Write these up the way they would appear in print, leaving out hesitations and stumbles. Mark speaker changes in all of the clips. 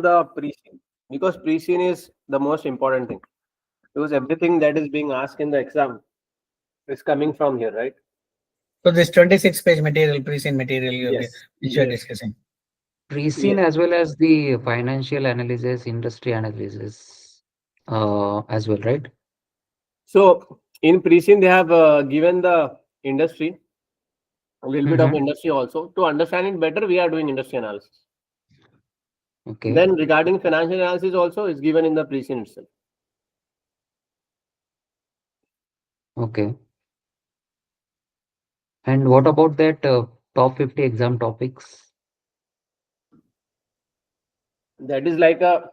Speaker 1: the pre-scene, because pre-scene is the most important thing, because everything that is being asked in the exam is coming from here, right?
Speaker 2: So this 26-page material, pre-seen material,
Speaker 1: Yes,
Speaker 2: which you are
Speaker 1: yes,
Speaker 2: discussing.
Speaker 3: Pre-seen
Speaker 1: yes.
Speaker 3: as well as the financial analysis, industry analysis, as well, right?
Speaker 1: So in pre-scene, they have given the industry, a little bit of
Speaker 3: Mm-hmm.
Speaker 1: industry also. To understand it better, we are doing industry analysis.
Speaker 3: Okay.
Speaker 1: Then regarding financial analysis also is given in the pre-scene itself.
Speaker 3: Okay. And what about that top 50 exam topics?
Speaker 1: That is like a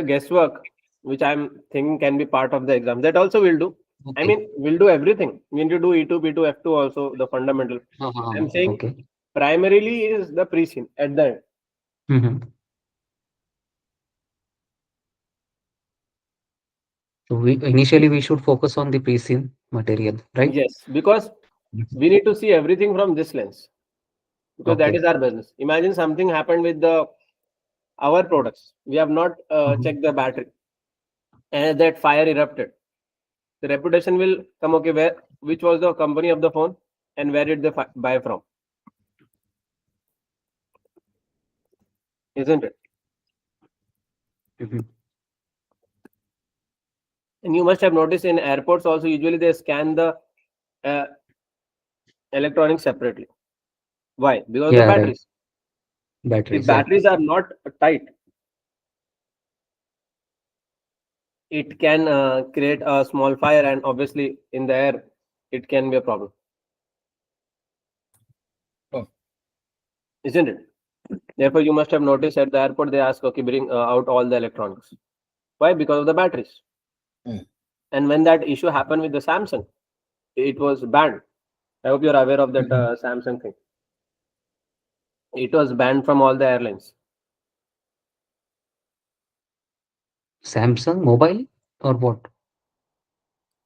Speaker 1: guesswork, which I'm thinking can be part of the exam. That also we'll do. I
Speaker 3: Okay.
Speaker 1: mean, we'll do everything. We need to do E2, B2, F2 also, the fundamental. I'm saying
Speaker 3: Okay.
Speaker 1: primarily is the pre-scene at the end.
Speaker 3: Mm-hmm. So we should focus on the pre-seen material, right?
Speaker 1: Yes, because we need to see everything from this lens, because that
Speaker 3: Okay.
Speaker 1: is our business. Imagine something happened with the our products. We have not
Speaker 3: Mhm.
Speaker 1: checked the battery, and that fire erupted. The reputation will come. Okay, where which was the company of the phone, and where did they buy from? Isn't it?
Speaker 3: Mhm.
Speaker 1: And you must have noticed in airports also. Usually they scan the uh, electronics separately. Why? Because the
Speaker 3: Yeah, right.
Speaker 1: batteries. If
Speaker 3: Batteries, yeah.
Speaker 1: batteries are not tight, it can create a small fire, and obviously in the air, it can be a problem,
Speaker 2: Oh,
Speaker 1: isn't it? Therefore, you must have noticed at the airport they ask, okay, bring out all the electronics. Why? Because of the batteries.
Speaker 2: mm.
Speaker 1: And when that issue happened with the Samsung, it was banned. I hope you're aware of that
Speaker 3: Mhm.
Speaker 1: Samsung thing. It was banned from all the airlines.
Speaker 3: Samsung mobile or what?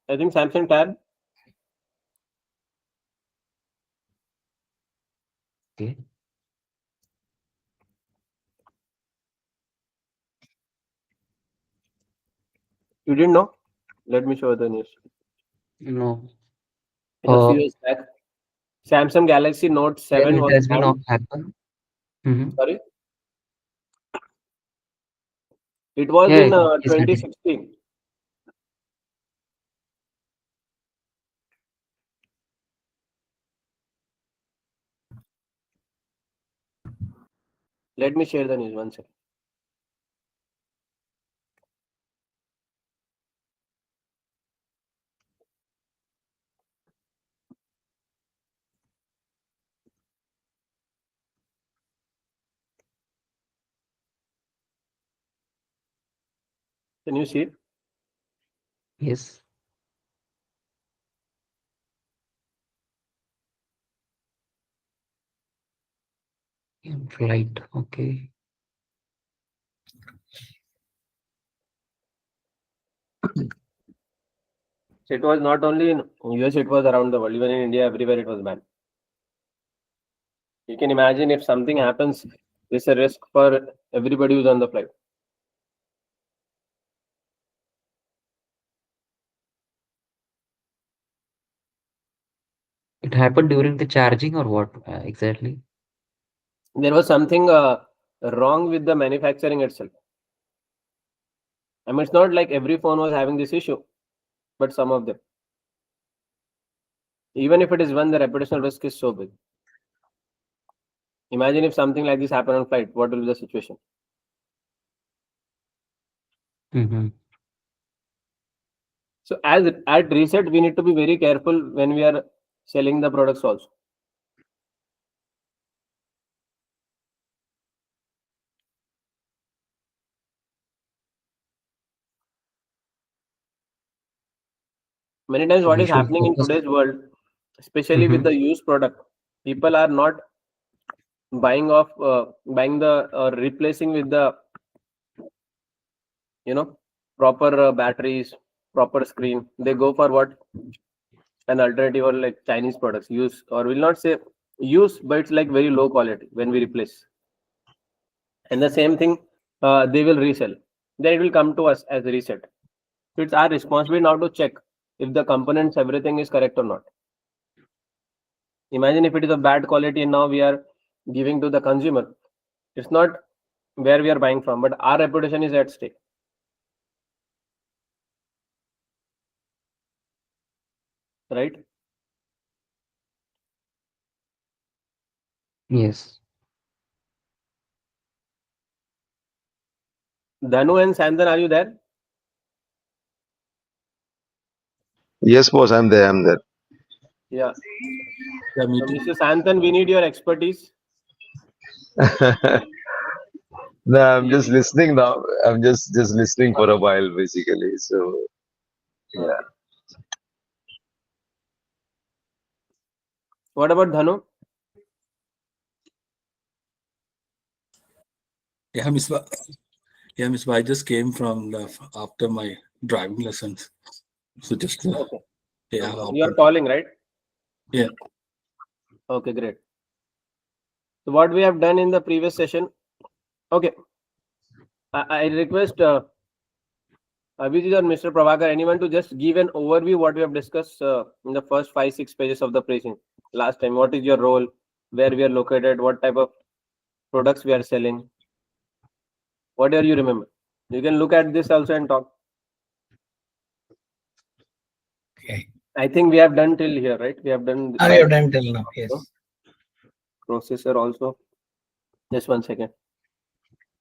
Speaker 1: I think Samsung Tab.
Speaker 3: Okay.
Speaker 1: You didn't know? Let me show you the news.
Speaker 3: No.
Speaker 1: In a
Speaker 3: Uh,
Speaker 1: few years back, Samsung Galaxy Note
Speaker 3: when
Speaker 1: 7
Speaker 3: it
Speaker 1: was
Speaker 3: has been
Speaker 1: banned.
Speaker 3: happened. Hmm.
Speaker 1: Sorry, it was
Speaker 3: Yeah,
Speaker 1: in
Speaker 3: yeah, please continue.
Speaker 1: 2016. Let me share the news one second. Can you see it?
Speaker 3: Yes. In flight. Okay.
Speaker 1: So it was not only in US, it was around the world. Even in India, everywhere it was banned. You can imagine if something happens, there's a risk for everybody who's on the flight.
Speaker 3: It happened during the charging or what exactly?
Speaker 1: There was something wrong with the manufacturing itself. I mean, it's not like every phone was having this issue, but some of them. Even if it is one, the reputational risk is so big. Imagine if something like this happened on flight, what will be the situation?
Speaker 3: Mm-hmm.
Speaker 1: So as at Reset, we need to be very careful when we are selling the products also. Many times
Speaker 3: So
Speaker 1: what
Speaker 3: we
Speaker 1: is
Speaker 3: should
Speaker 1: happening in
Speaker 3: focus.
Speaker 1: today's world, especially with
Speaker 3: Mm-hmm.
Speaker 1: the used product, people are not buying the or replacing with the you know proper batteries, proper screen. They go for what an alternative or like Chinese products use, or will not say use, but it's like very low quality when we replace. and the same thing they will resell. Then it will come to us as a reset. So it's our responsibility now to check if the components, everything is correct or not. Imagine if it is a bad quality and now we are giving to the consumer. It's not where we are buying from, but our reputation is at stake. Right?
Speaker 3: Yes.
Speaker 1: Dhanu and Santhan, are you there?
Speaker 4: Yes, boss, I'm there. I'm there.
Speaker 1: Yeah.
Speaker 5: Yeah, me too.
Speaker 1: Mr. Santhan, we need your expertise.
Speaker 4: No, I'm
Speaker 1: Yeah.
Speaker 4: just listening now. I'm just listening for a while, basically. So, yeah.
Speaker 1: What about Dhanu?
Speaker 5: Yeah, Miss Ba- yeah, Miss Ba, I just came from after my driving lessons. So just
Speaker 1: Okay.
Speaker 5: yeah,
Speaker 1: You are calling, right?
Speaker 5: Yeah.
Speaker 1: Okay, great. So what we have done in the previous session. Okay. I request Abhijit or Mr. Prabhakar, anyone to just give an overview what we have discussed in the first 5-6 pages of the pricing last time. What is your role? Where we are located? What type of products we are selling? Whatever you remember. You can look at this also and talk.
Speaker 2: Okay.
Speaker 1: I think we have done till here, right? We have done.
Speaker 2: I have done till now. Yes.
Speaker 1: Processor also. Just one second.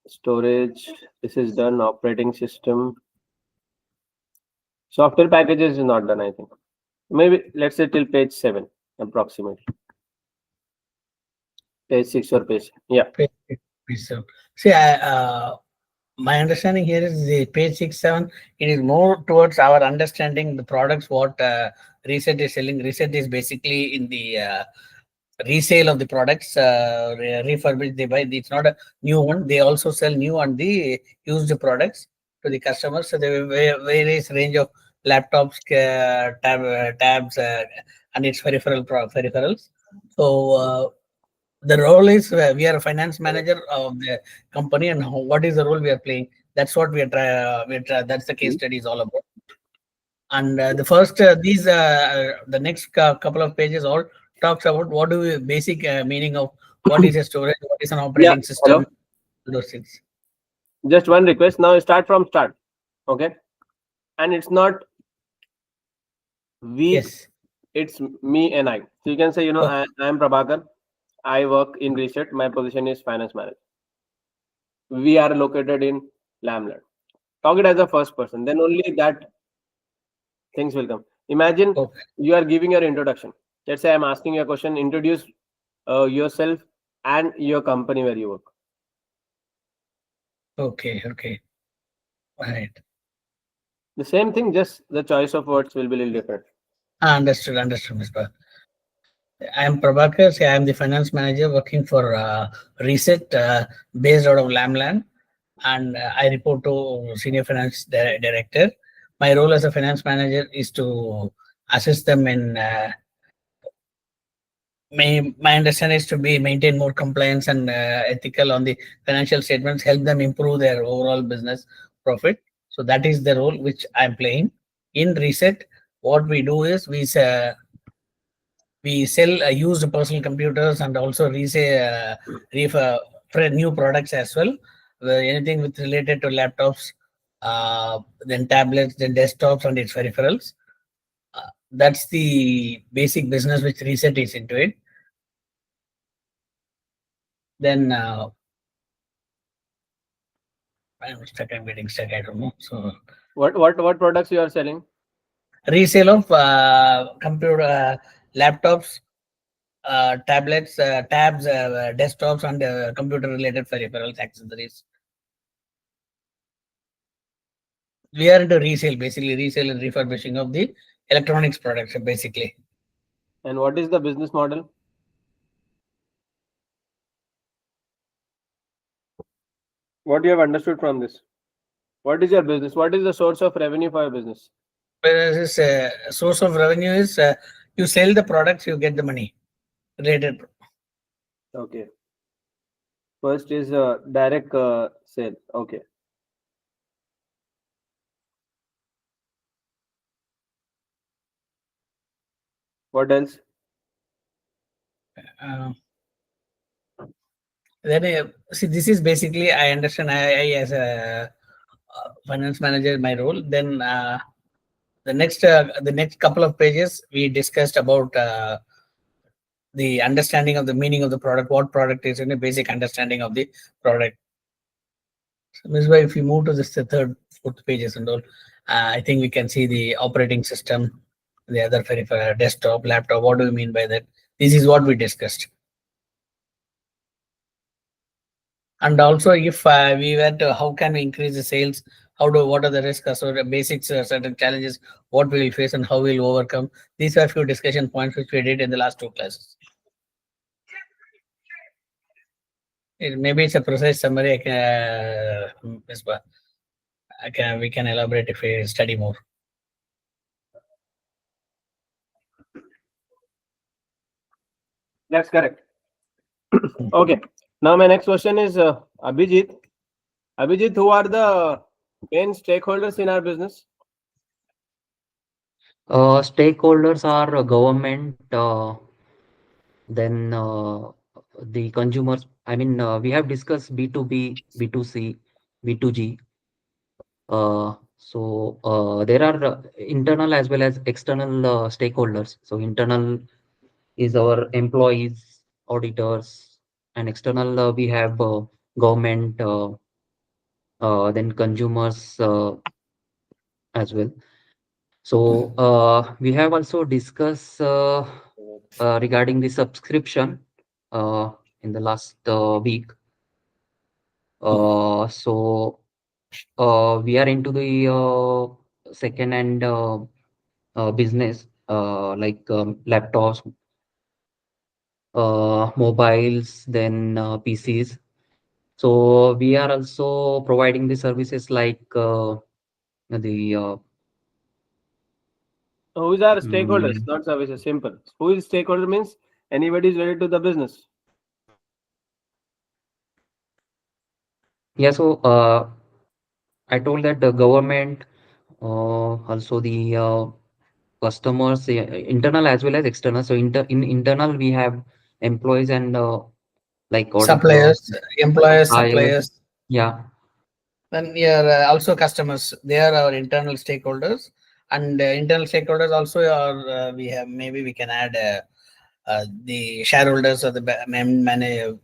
Speaker 1: Storage. This is done. Operating system. Software packages is not done, I think. Maybe let's say till page 7 approximately. Page 6 or page. Yeah.
Speaker 2: So, see, my understanding here is the page 6, 7. It is more towards our understanding the products what Ressett is selling. Ressett is basically in the resale of the products, refurbished. They buy. It's not a new one. They also sell new and the used products to the customers. So there are various range of laptops, tabs, and its peripherals. So. The role is we are a finance manager of the company, and what is the role we are playing? That's what we are that's the case study is all about. And the first the next couple of pages all talks about what do we basic meaning of what is a storage, what is an operating system,
Speaker 1: Hello.
Speaker 2: those things.
Speaker 1: Just one request. Now start from start. Okay. And it's not we,
Speaker 2: Yes.
Speaker 1: it's me and I. So you can say,
Speaker 2: Okay.
Speaker 1: I am Prabhakar. I work in Ressett. My position is finance manager. We are located in Lamland. Talk it as a first person. Then only that things will come. Imagine
Speaker 2: Okay.
Speaker 1: you are giving your introduction. Let's say I'm asking you a question. Introduce yourself and your company where you work.
Speaker 2: Okay. Okay. Right.
Speaker 1: The same thing, just the choice of words will be a little different.
Speaker 2: Understood. Understood, Mr. I am Prabhakar. I am the finance manager working for Ressett, based out of Lamland, and I report to senior finance director. My role as a finance manager is to assist them in. My understanding is to be maintain more compliance and ethical on the financial statements, help them improve their overall business profit. So that is the role which I'm playing in Ressett. What we do is we sell used personal computers and also resale for new products as well. Anything with related to laptops, then tablets, then desktops and its peripherals. That's the basic business which Ressett is into it. Then I'm stuck. I'm getting stuck. I don't know. So
Speaker 1: What products you are selling?
Speaker 2: resale of computer, laptops, tablets, tabs, desktops, and computer-related peripherals, accessories. We are into resale, basically resale and refurbishing of the electronics products, basically.
Speaker 1: And what is the business model? What you have understood from this? What is your business? What is the source of revenue for your business?
Speaker 2: Whereas this source of revenue is you sell the products, you get the money related.
Speaker 1: Okay. First is direct sale. Okay. What else?
Speaker 2: Then see, this is basically, I understand, I as a finance manager, my role. Then the next couple of pages we discussed about the understanding of the meaning of the product, what product is, and a basic understanding of the product. So this is why if we move to this the third, fourth pages and all, I think we can see the operating system, the other peripheral, desktop, laptop. What do we mean by that? This is what we discussed. And also, if we were to, how can we increase the sales? What are the risks? So the basics, certain challenges, what we will face and how we will overcome. These are a few discussion points which we did in the last two classes. Maybe it's a precise summary. We can elaborate if we study more.
Speaker 1: That's correct. Okay. Now my next question is Abhijit. Abhijit, who are the main stakeholders in our business?
Speaker 3: Stakeholders are government, then the consumers. I mean, we have discussed B2B, B2C, B2G. So there are internal as well as external stakeholders. So internal is our employees, auditors, and external we have government, then consumers as well. So we have also discussed regarding the subscription in the last week. So we are into the second-hand business, like laptops, mobiles, then PCs. So we are also providing the services like the
Speaker 1: Who is our stakeholders? Not services. Simple. Who is stakeholder means anybody is related to the business.
Speaker 3: yeah. So I told that the government, also the customers, internal as well as external. So in internal we have employees and like auditors,
Speaker 2: Suppliers, employers,
Speaker 3: suppliers.
Speaker 2: suppliers.
Speaker 3: Yeah.
Speaker 2: Then also customers. They are our internal stakeholders, and internal stakeholders also are. We have, maybe we can add the shareholders or the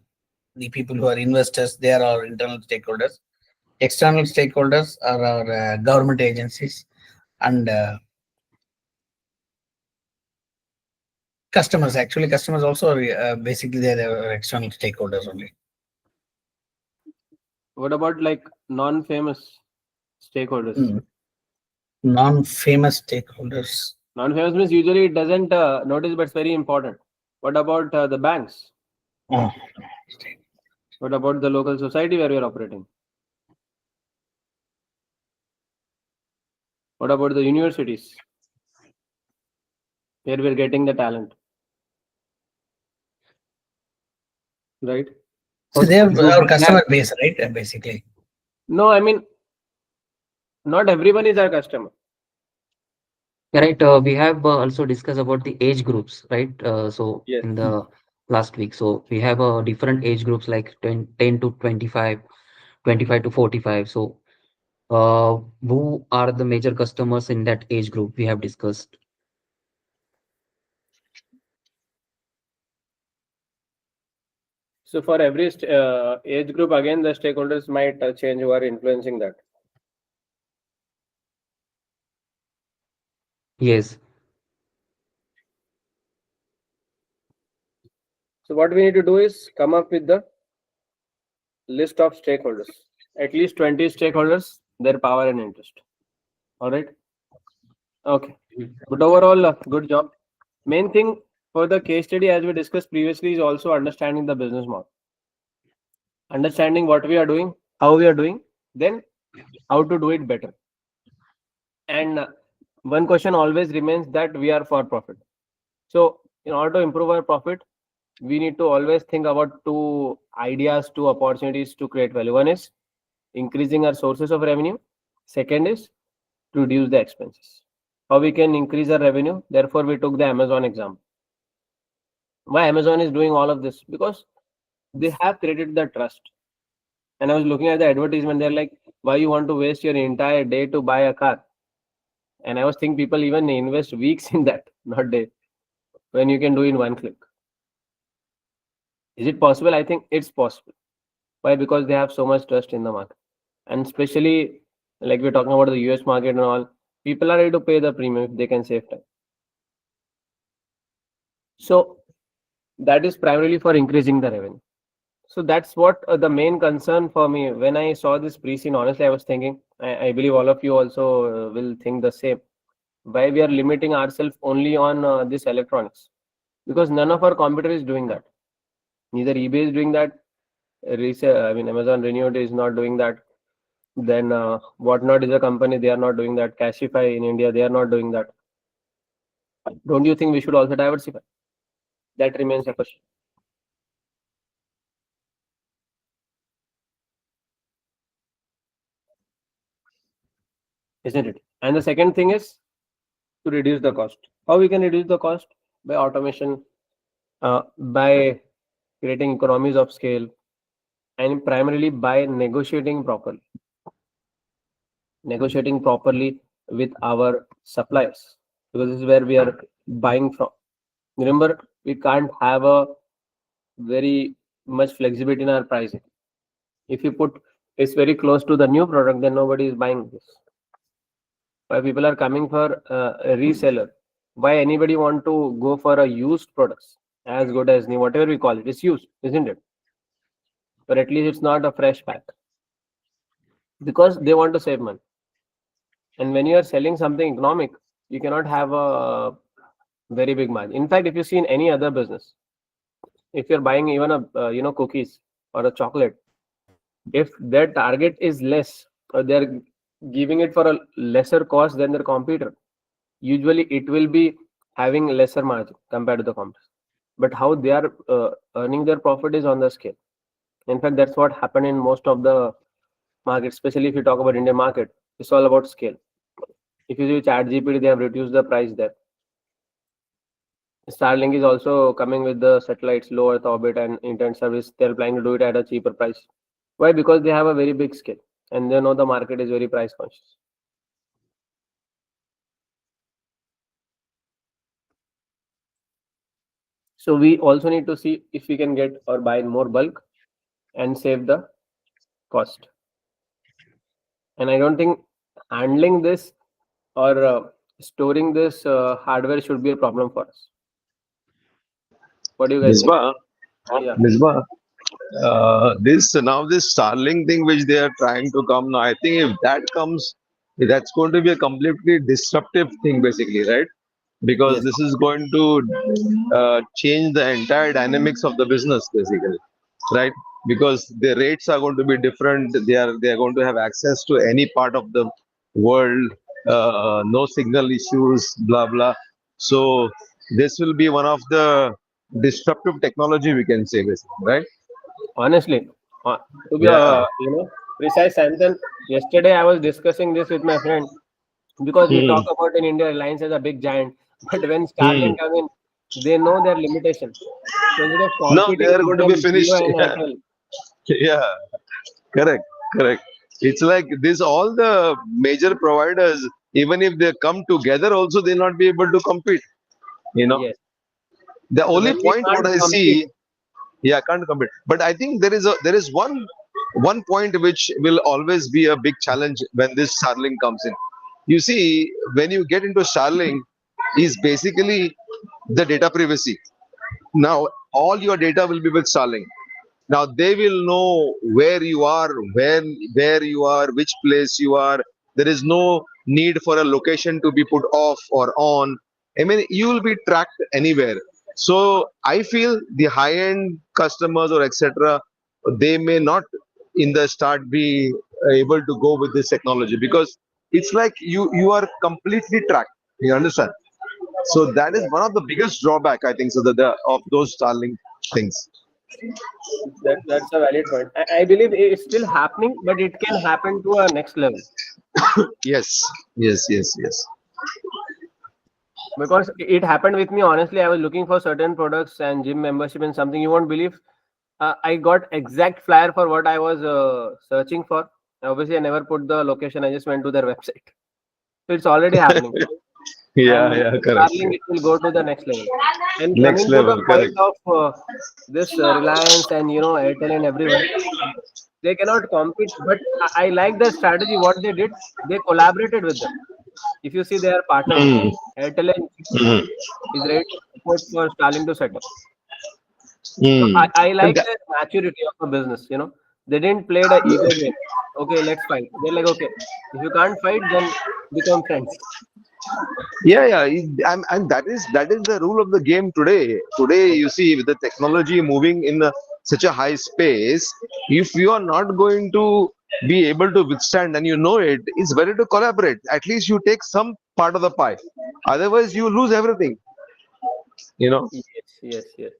Speaker 2: people who are investors. They are our internal stakeholders. External stakeholders are our government agencies, and customers. Actually, customers also are basically they are our external stakeholders only.
Speaker 1: What about like non-famous stakeholders?
Speaker 2: Non-famous stakeholders.
Speaker 1: Non-famous means usually it doesn't notice, but it's very important. What about the banks?
Speaker 2: Oh.
Speaker 1: What about the local society where we are operating? What about the universities where we are getting the talent? Right?
Speaker 2: So they are
Speaker 3: So
Speaker 2: our
Speaker 3: we
Speaker 2: customer
Speaker 3: have,
Speaker 2: base, right? Basically.
Speaker 1: No, I mean, not everyone is our customer.
Speaker 3: right. We have also discussed about the age groups, right? So
Speaker 1: Yes.
Speaker 3: in the last week, so we have different age groups like 10 to 25, 25 to 45. So who are the major customers in that age group we have discussed?
Speaker 1: So for every age group, again, the stakeholders might change who are influencing that.
Speaker 3: Yes.
Speaker 1: So what we need to do is come up with the list of stakeholders, at least 20 stakeholders, their power and interest. All right. Okay. But overall, good job. Main thing for the case study, as we discussed previously, is also understanding the business model. Understanding what we are doing, how we are doing, then how to do it better. And one question always remains that we are for profit. So in order to improve our profit, we need to always think about two ideas, two opportunities to create value. One is increasing our sources of revenue. Second is to reduce the expenses. How we can increase our revenue? Therefore, we took the Amazon example. Why Amazon is doing all of this? Because they have created the trust. And I was looking at the advertisement. They're like, why you want to waste your entire day to buy a car? And I was thinking people even invest weeks in that, not day, when you can do in one click. Is it possible? I think it's possible. Why? Because they have so much trust in the market. And especially like we're talking about the US market and all, people are ready to pay the premium if they can save time. So that is primarily for increasing the revenue. So that's what the main concern for me. When I saw this pre-scene, honestly, I was thinking, I believe all of you also will think the same. Why we are limiting ourselves only on this electronics? Because none of our competitor is doing that. Neither eBay is doing that. Amazon Renewed is not doing that. Then Whatnot is a company, they are not doing that. Cashify in India, they are not doing that. Don't you think we should also diversify? That remains a question. Isn't it? And the second thing is to reduce the cost. How we can reduce the cost? By automation, by creating economies of scale, and primarily by negotiating properly. Negotiating properly with our suppliers, because this is where we are buying from. Remember, we can't have a very much flexibility in our pricing. If you put it's very close to the new product, then nobody is buying this. Why people are coming for a reseller? Why anybody want to go for a used products as good as new, whatever we call it? It's used, isn't it? But at least it's not a fresh pack, because they want to save money. And when you are selling something economic, you cannot have a very big margin. In fact, if you see in any other business, if you're buying even a cookies or a chocolate, if their target is less or they're giving it for a lesser cost than their competitor, usually it will be having lesser margin compared to the competitor. But how they are earning their profit is on the scale. In fact, that's what happened in most of the markets, especially if you talk about Indian market. It's all about scale. If you see ChatGPT, they have reduced the price there. Starlink is also coming with the satellites, low Earth orbit and internet service. They're planning to do it at a cheaper price. Why? Because they have a very big scale and they know the market is very price conscious. So we also need to see if we can get or buy in more bulk and save the cost. And I don't think handling this or storing this hardware should be a problem for us. What do you guys think?
Speaker 4: Misbah,
Speaker 1: Yeah.
Speaker 4: Misbah, this Starlink thing which they are trying to come now, I think if that comes, that's going to be a completely disruptive thing, basically, right? Because
Speaker 1: Yes.
Speaker 4: this is going to change the entire dynamics of the business, basically, right? Because the rates are going to be different. They are going to have access to any part of the world, no signal issues, blah blah. So this will be one of the disruptive technology, we can say, basically, right?
Speaker 1: Honestly, to be
Speaker 4: Yeah.
Speaker 1: precise, Samson, yesterday I was discussing this with my friend, because we
Speaker 4: Hmm.
Speaker 1: talk about in India, Reliance as a big giant, but when
Speaker 4: Hmm.
Speaker 1: Starlink come in, they know their limitation. So instead of
Speaker 4: No, they
Speaker 1: competing
Speaker 4: are
Speaker 1: with
Speaker 4: going to be
Speaker 1: them, Jio
Speaker 4: finished.
Speaker 1: and
Speaker 4: Yeah.
Speaker 1: Airtel,
Speaker 4: Yeah. Correct. Correct. It's like this. All the major providers, even if they come together, also they'll not be able to compete. You know,
Speaker 1: yes.
Speaker 4: the
Speaker 1: So
Speaker 4: only
Speaker 1: when we
Speaker 4: point what
Speaker 1: can't
Speaker 4: I
Speaker 1: compete,
Speaker 4: see, yeah, can't compete. But I think there is one point which will always be a big challenge when this Starlink comes in. You see, when you get into Starlink, is basically the data privacy. Now, all your data will be with Starlink. Now they will know where you are, where you are, which place you are. There is no need for a location to be put off or on. I mean, you will be tracked anywhere. So I feel the high-end customers or etc. They may not in the start be able to go with this technology, because it's like you are completely tracked. You understand? So that is one of the biggest drawback, I think, so that of those Starlink things.
Speaker 1: That's a valid point. I believe it's still happening, but it can happen to a next level.
Speaker 4: Yes, yes, yes, yes.
Speaker 1: Because it happened with me. Honestly, I was looking for certain products and gym membership and something you won't believe. I got exact flyer for what I was searching for. Obviously, I never put the location. I just went to their website. So it's already happening.
Speaker 4: Yeah,
Speaker 1: And
Speaker 4: yeah,
Speaker 1: with
Speaker 4: correct.
Speaker 1: Starlink, it will go to the next level. And
Speaker 4: Next
Speaker 1: coming to the
Speaker 4: level,
Speaker 1: point
Speaker 4: correct.
Speaker 1: of this Reliance and Airtel and everyone, they cannot compete. But I like the strategy. What they did, they collaborated with them. If you see, they are partners with them.
Speaker 4: Mm,
Speaker 1: Airtel and
Speaker 4: mm,
Speaker 1: is ready to support for Starlink to set up. So
Speaker 4: mm.
Speaker 1: I
Speaker 4: And
Speaker 1: like the maturity of a business. They didn't play the ego game. Okay, let's fight. They're like, okay, if you can't fight, then become friends.
Speaker 4: yeah, yeah, and that is the rule of the game today. Today, you see, with the technology moving in such a high space, if you are not going to be able to withstand, and it's better to collaborate. At least you take some part of the pie. Otherwise, you lose everything. You know.
Speaker 1: Yes, yes, yes.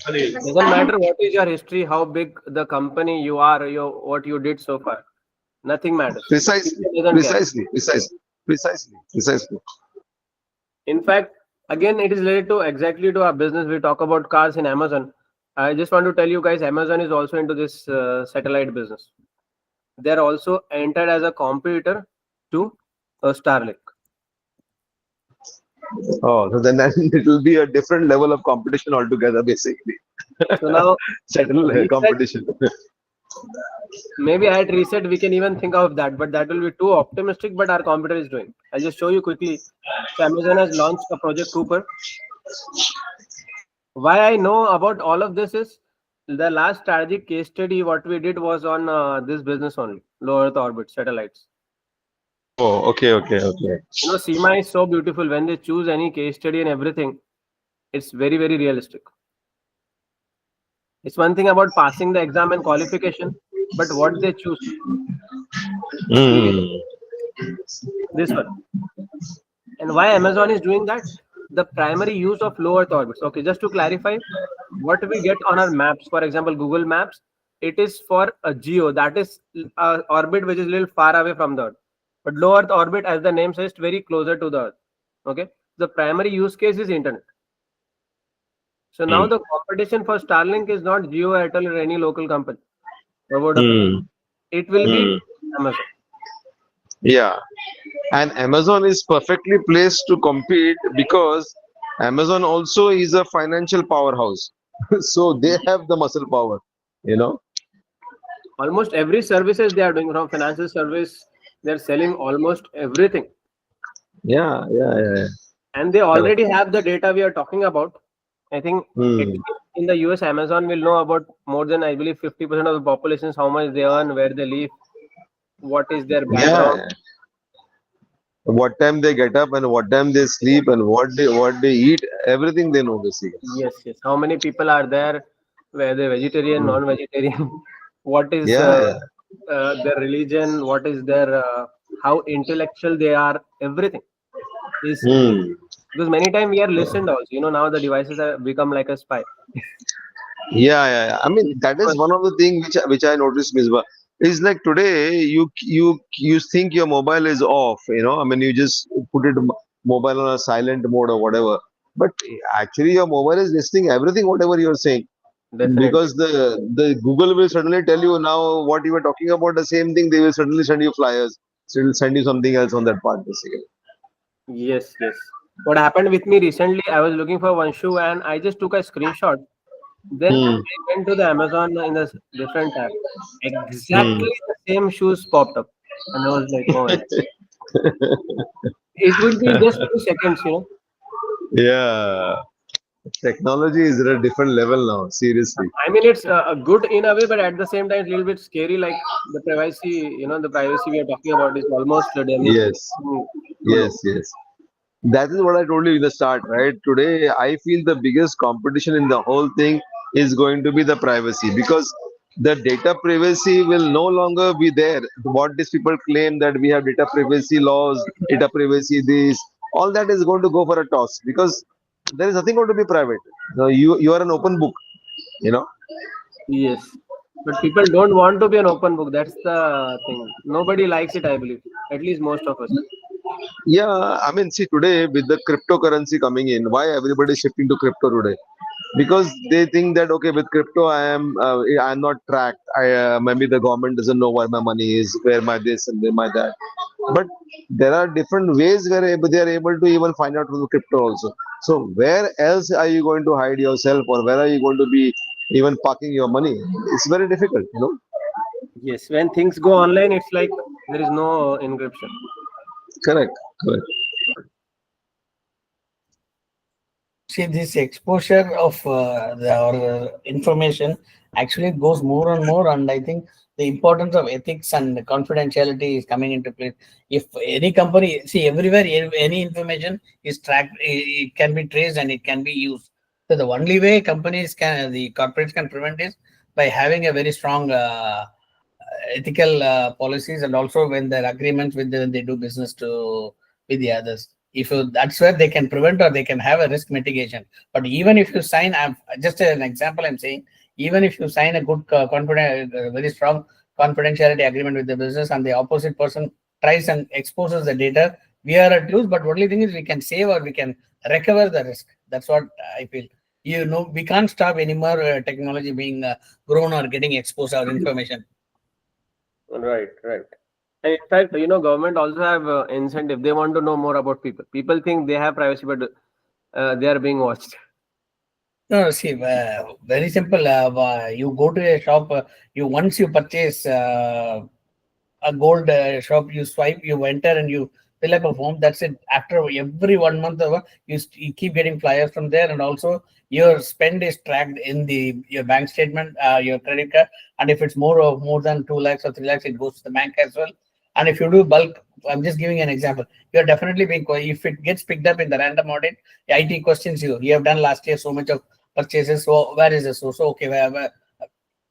Speaker 1: Doesn't matter what is your history, how big the company you are, what you did so far. Nothing matters.
Speaker 4: Precisely,
Speaker 1: People doesn't care.
Speaker 4: precisely.
Speaker 1: In fact, again, it is related to exactly to our business. We talk about cars in Amazon. I just want to tell you guys, Amazon is also into this satellite business. They're also entered as a competitor to Starlink.
Speaker 4: Oh, so then it will be a different level of competition altogether, basically.
Speaker 1: So now,
Speaker 4: Settle
Speaker 1: Ressett,
Speaker 4: competition.
Speaker 1: maybe at Reset we can even think of that, but that will be too optimistic. But our competitor is doing. I'll just show you quickly. So Amazon has launched a Project Cooper. Why I know about all of this is the last strategic case study what we did was on this business only, low Earth orbit satellites.
Speaker 4: Oh, okay.
Speaker 1: CIMA is so beautiful when they choose any case study and everything. It's very, very realistic. It's one thing about passing the exam and qualification, but what they choose. See
Speaker 4: Mm.
Speaker 1: this one. And why Amazon is doing that? The primary use of low Earth orbits. Okay, just to clarify, what we get on our maps, for example, Google Maps, it is for a geo, that is orbit which is a little far away from the Earth. But low Earth orbit, as the name says, very closer to the Earth. Okay, the primary use case is internet. So now the competition for Starlink is not Geo, Airtel, or any local company. Or Vodafone.
Speaker 4: Mm.
Speaker 1: It will be
Speaker 4: Mm.
Speaker 1: Amazon.
Speaker 4: Yeah, and Amazon is perfectly placed to compete because Amazon also is a financial powerhouse. So they have the muscle power, you know.
Speaker 1: Almost every services they are doing from financial service, they're selling almost everything.
Speaker 4: Yeah.
Speaker 1: And they
Speaker 4: Correct.
Speaker 1: already have the data we are talking about. I think at
Speaker 4: Mm.
Speaker 1: least in the US, Amazon will know about more than, I believe, 50% of the populations, how much they earn, where they live, what is their background.
Speaker 4: Yeah, what time they get up and what time they sleep and what they eat, everything they know basically.
Speaker 1: Yes, yes. How many people are there, where they're vegetarian,
Speaker 4: Mm.
Speaker 1: non-vegetarian, what is
Speaker 4: Yeah.
Speaker 1: their religion, what is their, how intellectual they are, everything is there.
Speaker 4: Mm.
Speaker 1: Because many times we are listened also. Now the devices have become like a spy.
Speaker 4: Yeah. I mean, that is one of the thing which I noticed, Misbah. Is like today you think your mobile is off, I mean, you just put it mobile on a silent mode or whatever. But actually your mobile is listening everything whatever you're saying,
Speaker 1: Definitely.
Speaker 4: because the Google will suddenly tell you now what you were talking about, the same thing they will suddenly send you flyers. So it will send you something else on that part basically.
Speaker 1: Yes, yes. What happened with me recently, I was looking for one shoe and I just took a screenshot. Then
Speaker 4: Hmm.
Speaker 1: I went to the Amazon in the different tab.
Speaker 4: Hmm.
Speaker 1: Exactly the same shoes popped up. And I was like, oh my God. It would be just 2 seconds.
Speaker 4: Yeah, technology is at a different level now. Seriously.
Speaker 1: I mean, it's good in a way, but at the same time, it's a little bit scary. Like the privacy we are talking about is almost
Speaker 4: Yes,
Speaker 1: too low.
Speaker 4: yes. That is what I told you in the start, right? Today, I feel the biggest competition in the whole thing is going to be the privacy, because the data privacy will no longer be there. What these people claim that we have data privacy laws, data privacy this, all that is going to go for a toss, because there is nothing going to be private. Now, you are an open book. You know.
Speaker 1: Yes. But people don't want to be an open book. That's the thing. Nobody likes it, I believe. At least most of us.
Speaker 4: Yeah, I mean, see, today with the cryptocurrency coming in, why everybody is shifting to crypto today? Because they think that okay, with crypto, I'm not tracked. Maybe the government doesn't know where my money is, where my this and where my that. But there are different ways where they are able to even find out through crypto also. So where else are you going to hide yourself, or where are you going to be even parking your money? It's very difficult, you know.
Speaker 1: Yes. When things go online, it's like there is no encryption.
Speaker 4: Correct, correct.
Speaker 2: See, this exposure of our information actually goes more and more, and I think the importance of ethics and confidentiality is coming into place. If any company, see, everywhere, any information is tracked, it can be traced and it can be used. So the only way the corporates can prevent is by having a very strong ethical policies, and also when their agreements with when they do business with the others. If that's where they can prevent or they can have a risk mitigation. But even if you sign, just an example I'm saying, even if you sign a good confident, very strong confidentiality agreement with the business, and the opposite person tries and exposes the data, we are at lose. But only thing is we can save or we can recover the risk. That's what I feel. We can't stop any more technology being grown or getting exposed our information.
Speaker 1: Right, right. And in fact, government also have incentive. They want to know more about people. People think they have privacy, but they are being watched.
Speaker 2: No, see, very simple. You go to a shop, once you purchase a gold shop, you swipe, you enter, and you fill up a form. That's it. After every 1 month, you keep getting flyers from there, and also your spend is tracked in your bank statement, your credit card, and if it's more than 2 lakhs or 3 lakhs, it goes to the bank as well. And if you do bulk, I'm just giving an example. You're definitely being, if it gets picked up in the random audit, IT questions you. You have done last year so much of purchases. So where is this? So okay, where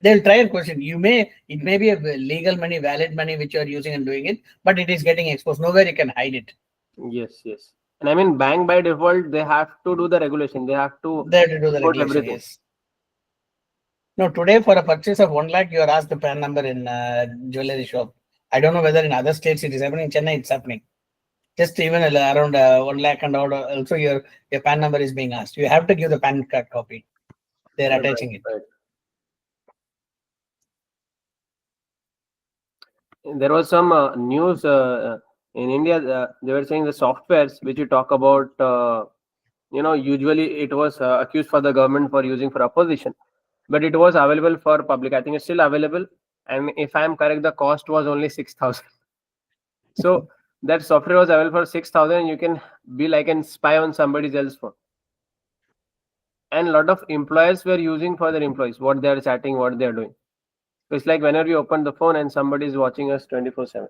Speaker 2: they'll try and question. It may be a legal money, valid money which you are using and doing it, but it is getting exposed. Nowhere you can hide it.
Speaker 1: Yes, yes. And I mean, bank by default, they have to do the regulation. They have to
Speaker 2: They have to do the
Speaker 1: report
Speaker 2: regulation.
Speaker 1: everything.
Speaker 2: Yes. No, today for a purchase of 1 lakh, you are asked the PAN number in jewelry shop. I don't know whether in other states it is happening. In Chennai, it's happening. Just even around 1 lakh and also your PAN number is being asked. You have to give the PAN card copy. They're
Speaker 1: Right,
Speaker 2: attaching it.
Speaker 1: right. There was some news in India. They were saying the softwares which you talk about, usually it was accused for the government for using for opposition, but it was available for public. I think it's still available. And if I'm correct, the cost was only 6,000. So that software was available for 6,000, and you can be like and spy on somebody else's phone. And a lot of employers were using for their employees what they are chatting, what they are doing. So it's like whenever you open the phone and somebody is watching us 24/7.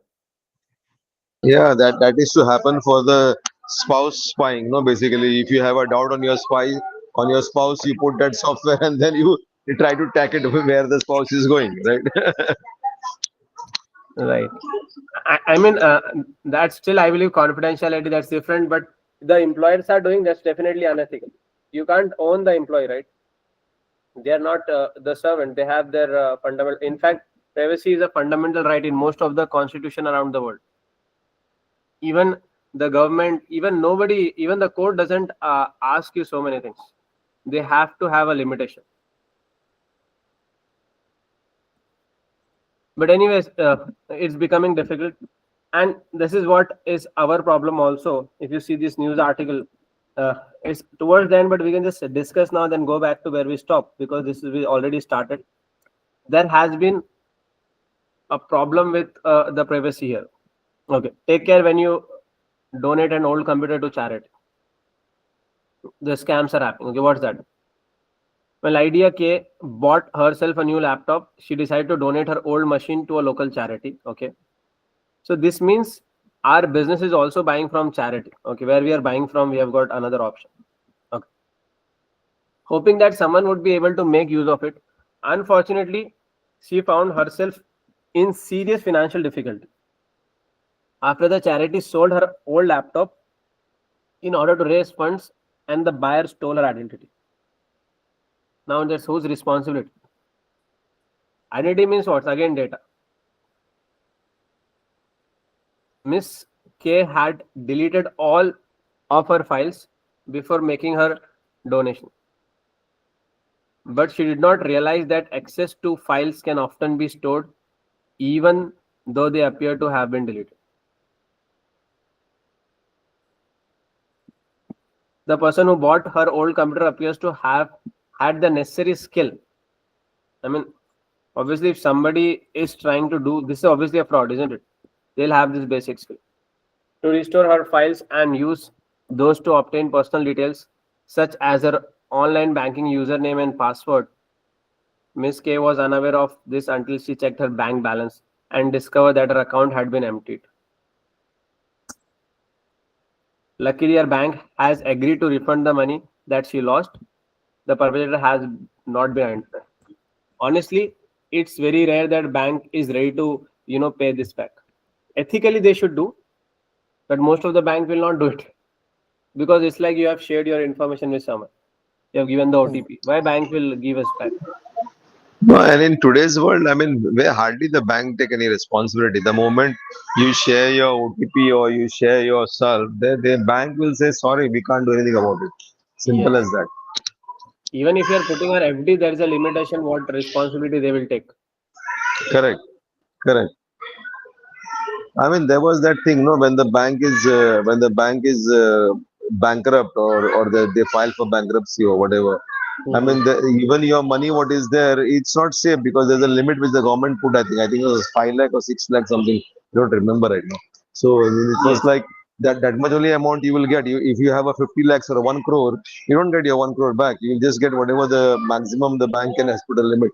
Speaker 4: Yeah, that is to happen for the spouse spying. No, basically, if you have a doubt on your spouse, you put that software and then you try to track it where the spouse is going, right?
Speaker 1: Right. I mean, that's still, I believe, confidentiality. That's different. But the employers are doing, that's definitely unethical. You can't own the employee, right? They are not the servant. They have their fundamental. In fact, privacy is a fundamental right in most of the constitution around the world. Even the government, even nobody, even the court doesn't ask you so many things. They have to have a limitation. But anyways, it's becoming difficult, and this is what is our problem also. If you see this news article, it's towards the end, but we can just discuss now, then go back to where we stopped, because this is we already started. There has been a problem with the privacy here. Okay, take care when you donate an old computer to charity. The scams are happening. Okay, what's that? Well, Idea K bought herself a new laptop. She decided to donate her old machine to a local charity. Okay, so this means our business is also buying from charity. Okay, where we are buying from, we have got another option. Okay, hoping that someone would be able to make use of it. Unfortunately, she found herself in serious financial difficulty after the charity sold her old laptop in order to raise funds, and the buyer stole her identity. Now that's whose responsibility? Identity means what? Again, data. Miss K had deleted all of her files before making her donation. But she did not realize that access to files can often be stored even though they appear to have been deleted. The person who bought her old computer appears to have had the necessary skill. I mean, obviously, if somebody is trying to do this, is obviously a fraud, isn't it? They'll have this basic skill to restore her files and use those to obtain personal details such as her online banking username and password. Miss K was unaware of this until she checked her bank balance and discovered that her account had been emptied. Luckily, her bank has agreed to refund the money that she lost. The perpetrator has not been identified. Honestly, it's very rare that bank is ready to pay this back. Ethically, they should do, but most of the bank will not do it because it's like you have shared your information with someone. You have given the OTP. Why bank will give us back?
Speaker 4: No, and in today's world, I mean, where hardly the bank take any responsibility. The moment you share your OTP or you share yourself, the bank will say, sorry, we can't do anything about it. Simple
Speaker 1: Yes.
Speaker 4: as that.
Speaker 1: Even if you are putting our FD, there is a limitation what responsibility they will take.
Speaker 4: Correct. Correct. I mean, there was that thing, no, when the bank is bankrupt or they file for bankruptcy or whatever. I mean, even your money, what is there, it's not safe because there's a limit which the government put. I think it was 5 lakh or 6 lakh something. I don't remember right now. So I mean, it was
Speaker 1: Yes.
Speaker 4: like that much only amount you will get. If you have a 50 lakhs or a 1 crore, you don't get your 1 crore back. You just get whatever the maximum the bank can has put a limit,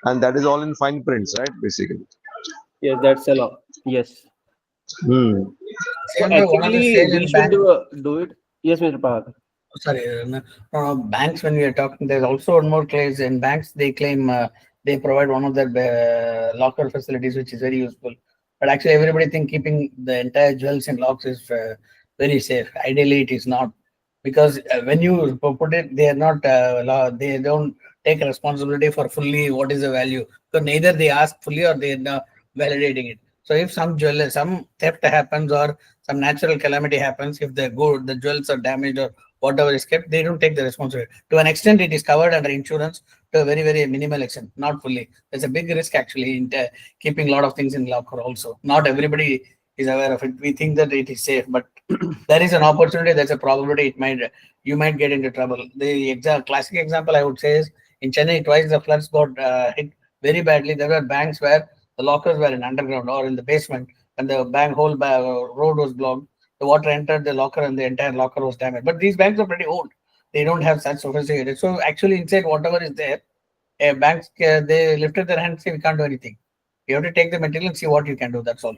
Speaker 4: and that is all in fine prints, right? Basically.
Speaker 1: Yes, that's a law. Yes.
Speaker 4: Hmm.
Speaker 1: So
Speaker 2: Same way, one of the
Speaker 1: ethically,
Speaker 2: sale
Speaker 1: we
Speaker 2: in
Speaker 1: should
Speaker 2: bank.
Speaker 1: do it. Yes, Mr. Pahakar.
Speaker 2: Sorry, banks. When we are talking, there's also one more case in banks. They claim they provide one of their locker facilities, which is very useful. But actually, everybody think keeping the entire jewels in locks is very safe. Ideally, it is not, because when you put it, they are not. They don't take responsibility for fully what is the value. So neither they ask fully or they are not validating it. So if some theft happens or some natural calamity happens, if the jewels are damaged or whatever is kept, they don't take the responsibility. To an extent, it is covered under insurance to a very, very minimal extent, not fully. There's a big risk actually in keeping a lot of things in locker also. Not everybody is aware of it. We think that it is safe, but there is an opportunity, there's a probability you might get into trouble. The classic example I would say is in Chennai, twice the floods got hit very badly. There were banks where the lockers were in underground or in the basement, and the road was blocked. The water entered the locker and the entire locker was damaged. But these banks are pretty old. They don't have such sophisticated. So actually inside whatever is there, banks, they lifted their hand and say, we can't do anything. You have to take the material and see what you can do. That's all.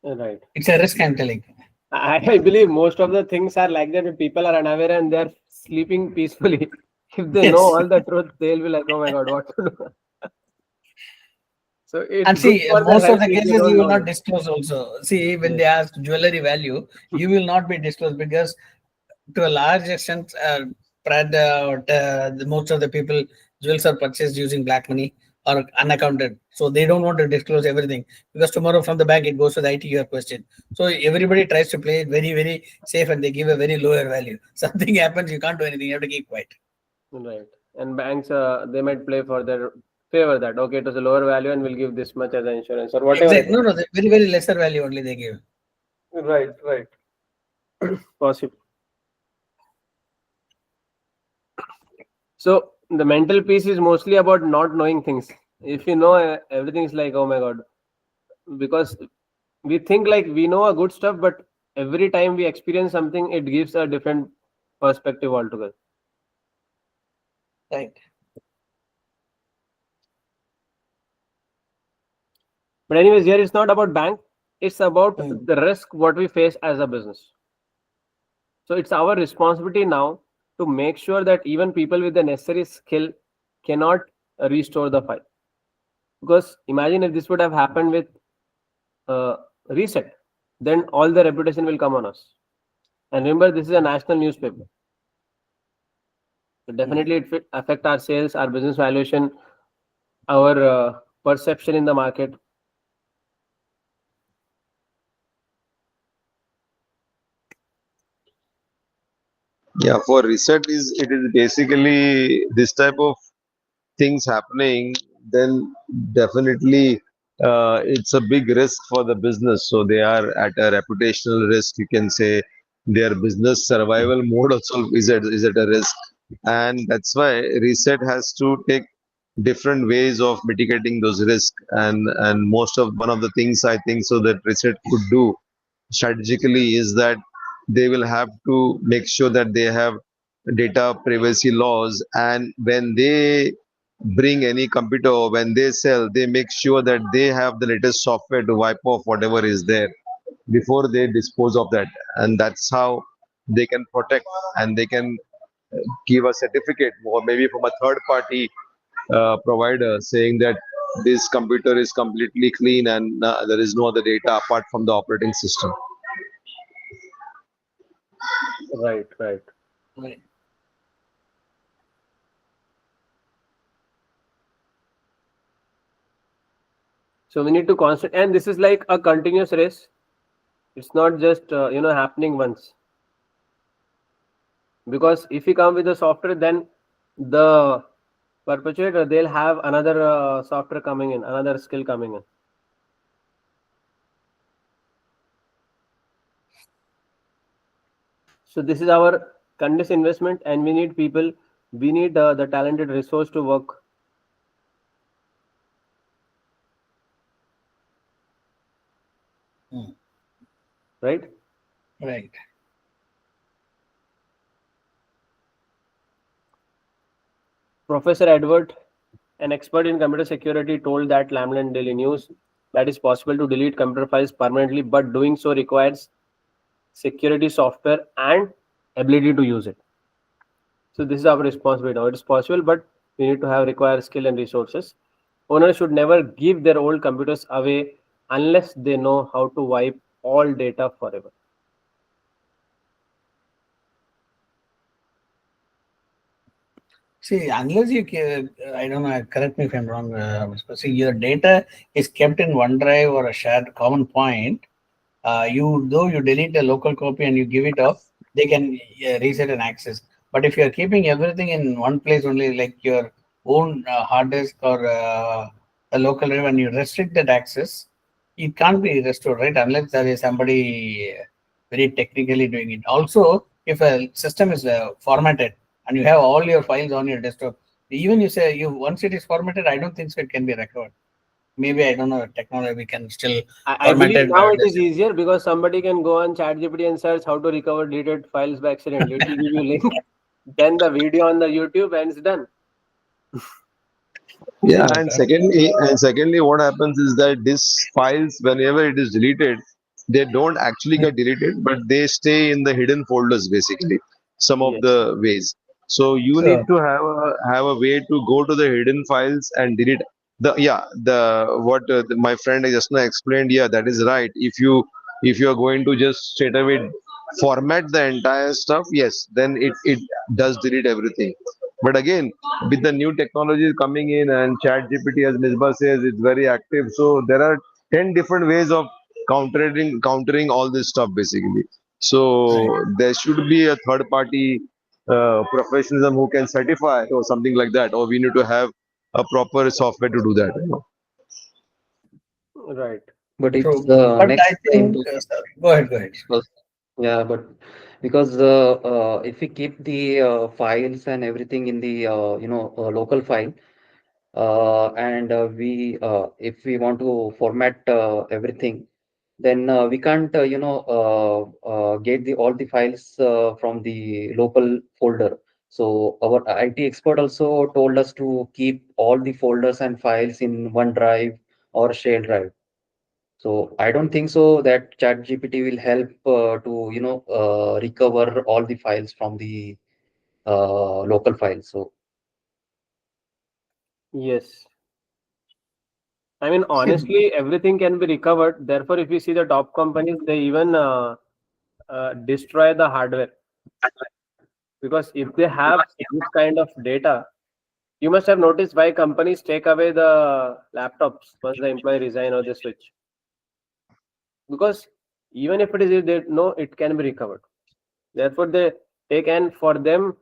Speaker 1: Right.
Speaker 2: It's a risk, I'm telling.
Speaker 1: I believe most of the things are like that. If people are unaware and they're sleeping peacefully, if they know
Speaker 2: Yes.
Speaker 1: all the truth, they'll be like, "Oh my God, what to do?" So it's
Speaker 2: And
Speaker 1: good
Speaker 2: see,
Speaker 1: for their
Speaker 2: most of
Speaker 1: health
Speaker 2: the
Speaker 1: if they
Speaker 2: cases
Speaker 1: don't
Speaker 2: you will
Speaker 1: know
Speaker 2: not
Speaker 1: that.
Speaker 2: disclose also. See, when
Speaker 1: Yes.
Speaker 2: they ask jewelry value, you will not be disclosed because to a large extent, most of the people, jewels are purchased using black money or unaccounted. So they don't want to disclose everything because tomorrow from the bank it goes to the ITR question. So everybody tries to play it very, very safe and they give a very lower value. Something happens, you can't do anything. You have to keep quiet.
Speaker 1: Right. And banks, they might play for their favor that okay, it was a lower value and we'll give this much as an insurance or whatever it
Speaker 2: Exactly.
Speaker 1: is.
Speaker 2: No, the very, very lesser value only they give.
Speaker 1: Right. Right. Possible. So the mental piece is mostly about not knowing things. If you know everything is like, oh my God, because we think like we know a good stuff, but every time we experience something, it gives a different perspective altogether.
Speaker 2: Right.
Speaker 1: But anyways, here it's not about bank. It's about
Speaker 2: Mm.
Speaker 1: the risk what we face as a business. So it's our responsibility now to make sure that even people with the necessary skill cannot restore the file. Because imagine if this would have happened with Ressett, then all the reputation will come on us. And remember, this is a national newspaper. So definitely it will affect our sales, our business valuation, our perception in the market.
Speaker 4: Yeah, for reset is it is basically this type of things happening, then definitely it's a big risk for the business. So they are at a reputational risk. You can say their business survival mode also is at a risk, and that's why reset has to take different ways of mitigating those risks. And most of one of the things I think so that reset could do strategically is that they will have to make sure that they have data privacy laws, and when they bring any computer or when they sell, they make sure that they have the latest software to wipe off whatever is there before they dispose of that. And that's how they can protect, and they can give a certificate or maybe from a third party provider saying that this computer is completely clean and there is no other data apart from the operating system.
Speaker 1: Right, right.
Speaker 2: Right.
Speaker 1: So we need to constant, and this is like a continuous race. It's not just happening once. Because if we come with the software, then the perpetuator, they'll have another software coming in, another skill coming in. So this is our continuous investment, and we need people, we need the talented resource to work. Right?
Speaker 2: Right.
Speaker 1: Professor Edward, an expert in computer security, told that Lamland Daily News that it's possible to delete computer files permanently, but doing so requires security software and ability to use it. So this is our responsibility. Now it is possible, but we need to have required skill and resources. Owners should never give their old computers away unless they know how to wipe all data forever.
Speaker 2: See, unless you, I don't know, correct me if I'm wrong, see, your data is kept in OneDrive or a shared common point. Though you delete a local copy and you give it off, they can reset and access. But if you are keeping everything in one place only, like your own hard disk or a local drive, and you restrict that access, it can't be restored, right? Unless there is somebody very technically doing it. Also, if a system is formatted and you have all your files on your desktop, even you say you once it is formatted, I don't think so it can be recovered. Maybe I don't know technology we can still
Speaker 1: I believe
Speaker 2: formatted.
Speaker 1: now it is easier because somebody can go on ChatGPT and search how to recover deleted files by accident. It will give you link, then the video on the YouTube, and it's done.
Speaker 4: Yeah, and secondly, what happens is that these files, whenever it is deleted, they don't actually get deleted, but they stay in the hidden folders basically. Some of
Speaker 1: Yes.
Speaker 4: the ways. So you need
Speaker 2: Sure.
Speaker 4: to have a way to go to the hidden files and delete the what my friend just now explained. Yeah, that is right. If you are going to just straight away format the entire stuff, yes, then it does delete everything. But again, with the new technologies coming in and chat gpt, as Misbah says, it's very active, so there are 10 different ways of countering all this stuff basically. So
Speaker 2: Right.
Speaker 4: there should be a third party professionalism who can certify or something like that, or we need to have a proper software to do that.
Speaker 1: Right.
Speaker 3: But it's
Speaker 2: True.
Speaker 3: the
Speaker 2: But
Speaker 3: next
Speaker 2: I
Speaker 3: time.
Speaker 2: think, sorry, go ahead, go ahead.
Speaker 3: Because, yeah, but because if we keep the files and everything in the local file, and we if we want to format everything, then we can't get the all the files from the local folder. So our IT expert also told us to keep all the folders and files in OneDrive or shared drive. So I don't think so that ChatGPT will help to recover all the files from the local files. So
Speaker 1: Yes. I mean,
Speaker 2: See,
Speaker 1: honestly, everything can be recovered. Therefore, if you see the top companies, they even destroy the hardware. Because if they have this kind of data, you must have noticed why companies take away the laptops once the employee resign or they switch. Because even if it is, they know it can be recovered. Therefore, they take, and for them,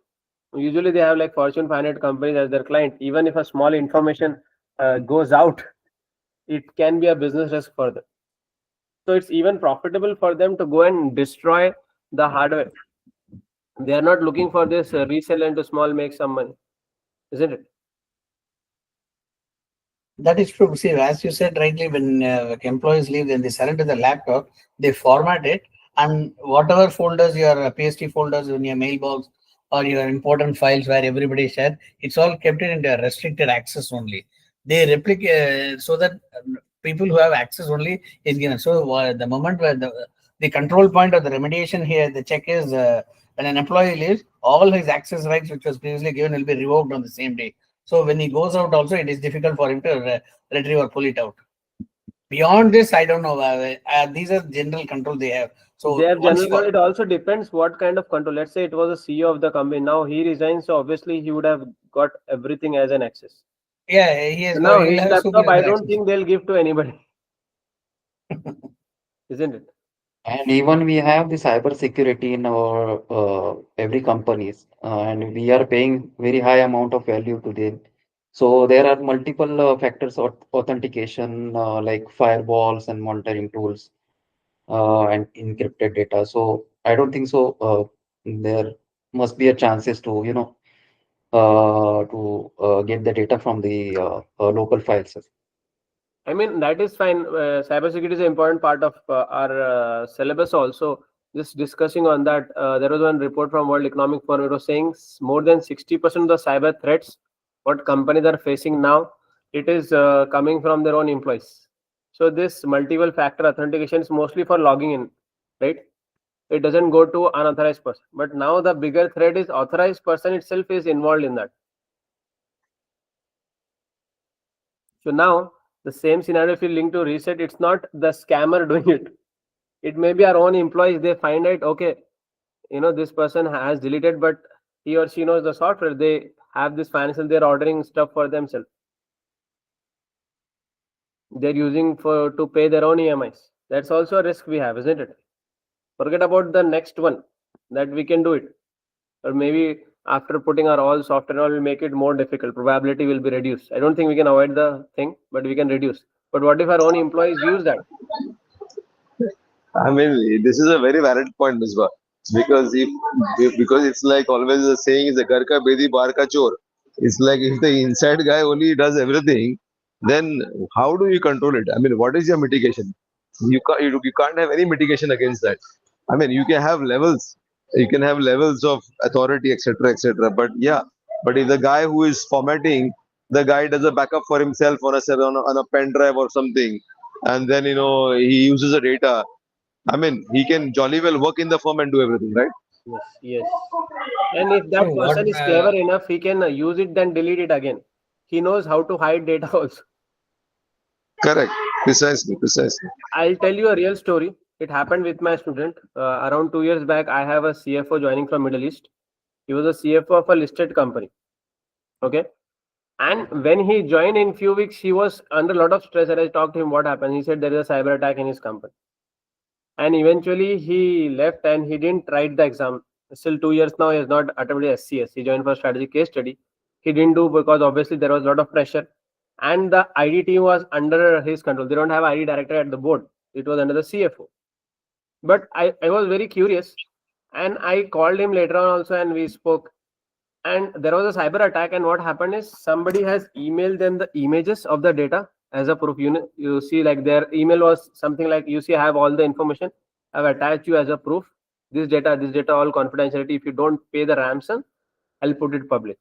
Speaker 1: usually they have like Fortune 500 companies as their client. Even if a small information goes out, it can be a business risk for them. So it's even profitable for them to go and destroy the hardware. They are not looking for this resell and to small make some money, isn't it?
Speaker 2: That is true. See, as you said rightly, when employees leave, then they surrender the laptop, they format it, and whatever folders, your PST folders in your mailbox or your important files where everybody shared, it's all kept in a restricted access only. They replicate so that people who have access only is given. So the moment where the control point or the remediation here, the check is when an employee leaves, all his access rights which was previously given will be revoked on the same day. So when he goes out also, it is difficult for him to retrieve or pull it out. Beyond this, I don't know. These are general control they have. So
Speaker 1: They have
Speaker 2: once
Speaker 1: general. It also depends what kind of control. Let's say it was a CEO of the company. Now he resigns, so obviously he would have got everything as an access.
Speaker 2: yeah, he has got,
Speaker 1: Now
Speaker 2: he'll
Speaker 1: his
Speaker 2: have
Speaker 1: laptop, I
Speaker 2: superior
Speaker 1: don't
Speaker 2: access.
Speaker 1: think they'll give to anybody, isn't it?
Speaker 3: And even we have the cyber security in our every companies, and we are paying very high amount of value to them. So there are multiple factors of authentication, like firewalls and monitoring tools, and encrypted data. So I don't think so. There must be a chances to get the data from the local files.
Speaker 1: I mean, that is fine. Cybersecurity is an important part of our syllabus also. Just discussing on that, there was one report from World Economic Forum. It was saying more than 60% of the cyber threats what companies are facing now, it is coming from their own employees. So this multiple factor authentication is mostly for logging in, right? It doesn't go to unauthorized person. But now the bigger threat is authorized person itself is involved in that. So now the same scenario, if you link to Ressett, it's not the scammer doing it. It may be our own employees. They find out, okay, this person has deleted, but he or she knows the software. They have this financial, they're ordering stuff for themselves. They're using to pay their own EMIs. That's also a risk we have, isn't it? Forget about the next one that we can do it. Or maybe after putting our all software, will make it more difficult. Probability will be reduced. I don't think we can avoid the thing, but we can reduce. But what if our own employees use that?
Speaker 4: I mean, this is a very valid point, Misbah. Because because it's like always the saying is a "Ghar ka bedi bar ka chor." It's like if the inside guy only does everything, then how do you control it? I mean, what is your mitigation? You can't have any mitigation against that. I mean, you can have levels. You can have levels of authority, etc., etc. But yeah, but if the guy who is formatting, the guy does a backup for himself on a pen drive or something, and then he uses the data. I mean, he can jolly well work in the firm and do everything, right?
Speaker 1: Yes, yes. And if
Speaker 2: So
Speaker 1: that
Speaker 2: what?
Speaker 1: person is clever enough, he can use it then delete it again. He knows how to hide data also.
Speaker 4: Correct. Precisely. Precisely.
Speaker 1: I'll tell you a real story. It happened with my student. Around 2 years back, I have a CFO joining from Middle East. He was a CFO of a listed company. Okay. And when he joined in few weeks, he was under a lot of stress. And I talked to him what happened. He said there is a cyber attack in his company. And eventually he left and he didn't write the exam. Still 2 years now, he has not attempted SCS. He joined for strategic case study. He didn't do because obviously there was a lot of pressure. And the ID team was under his control. They don't have ID director at the board. It was under the CFO. But I was very curious and I called him later on also and we spoke. And there was a cyber attack, and what happened is somebody has emailed them the images of the data as a proof. You see, like their email was something like, you see, I have all the information, I've attached you as a proof, this data all confidentiality. If you don't pay the ransom, I'll put it public,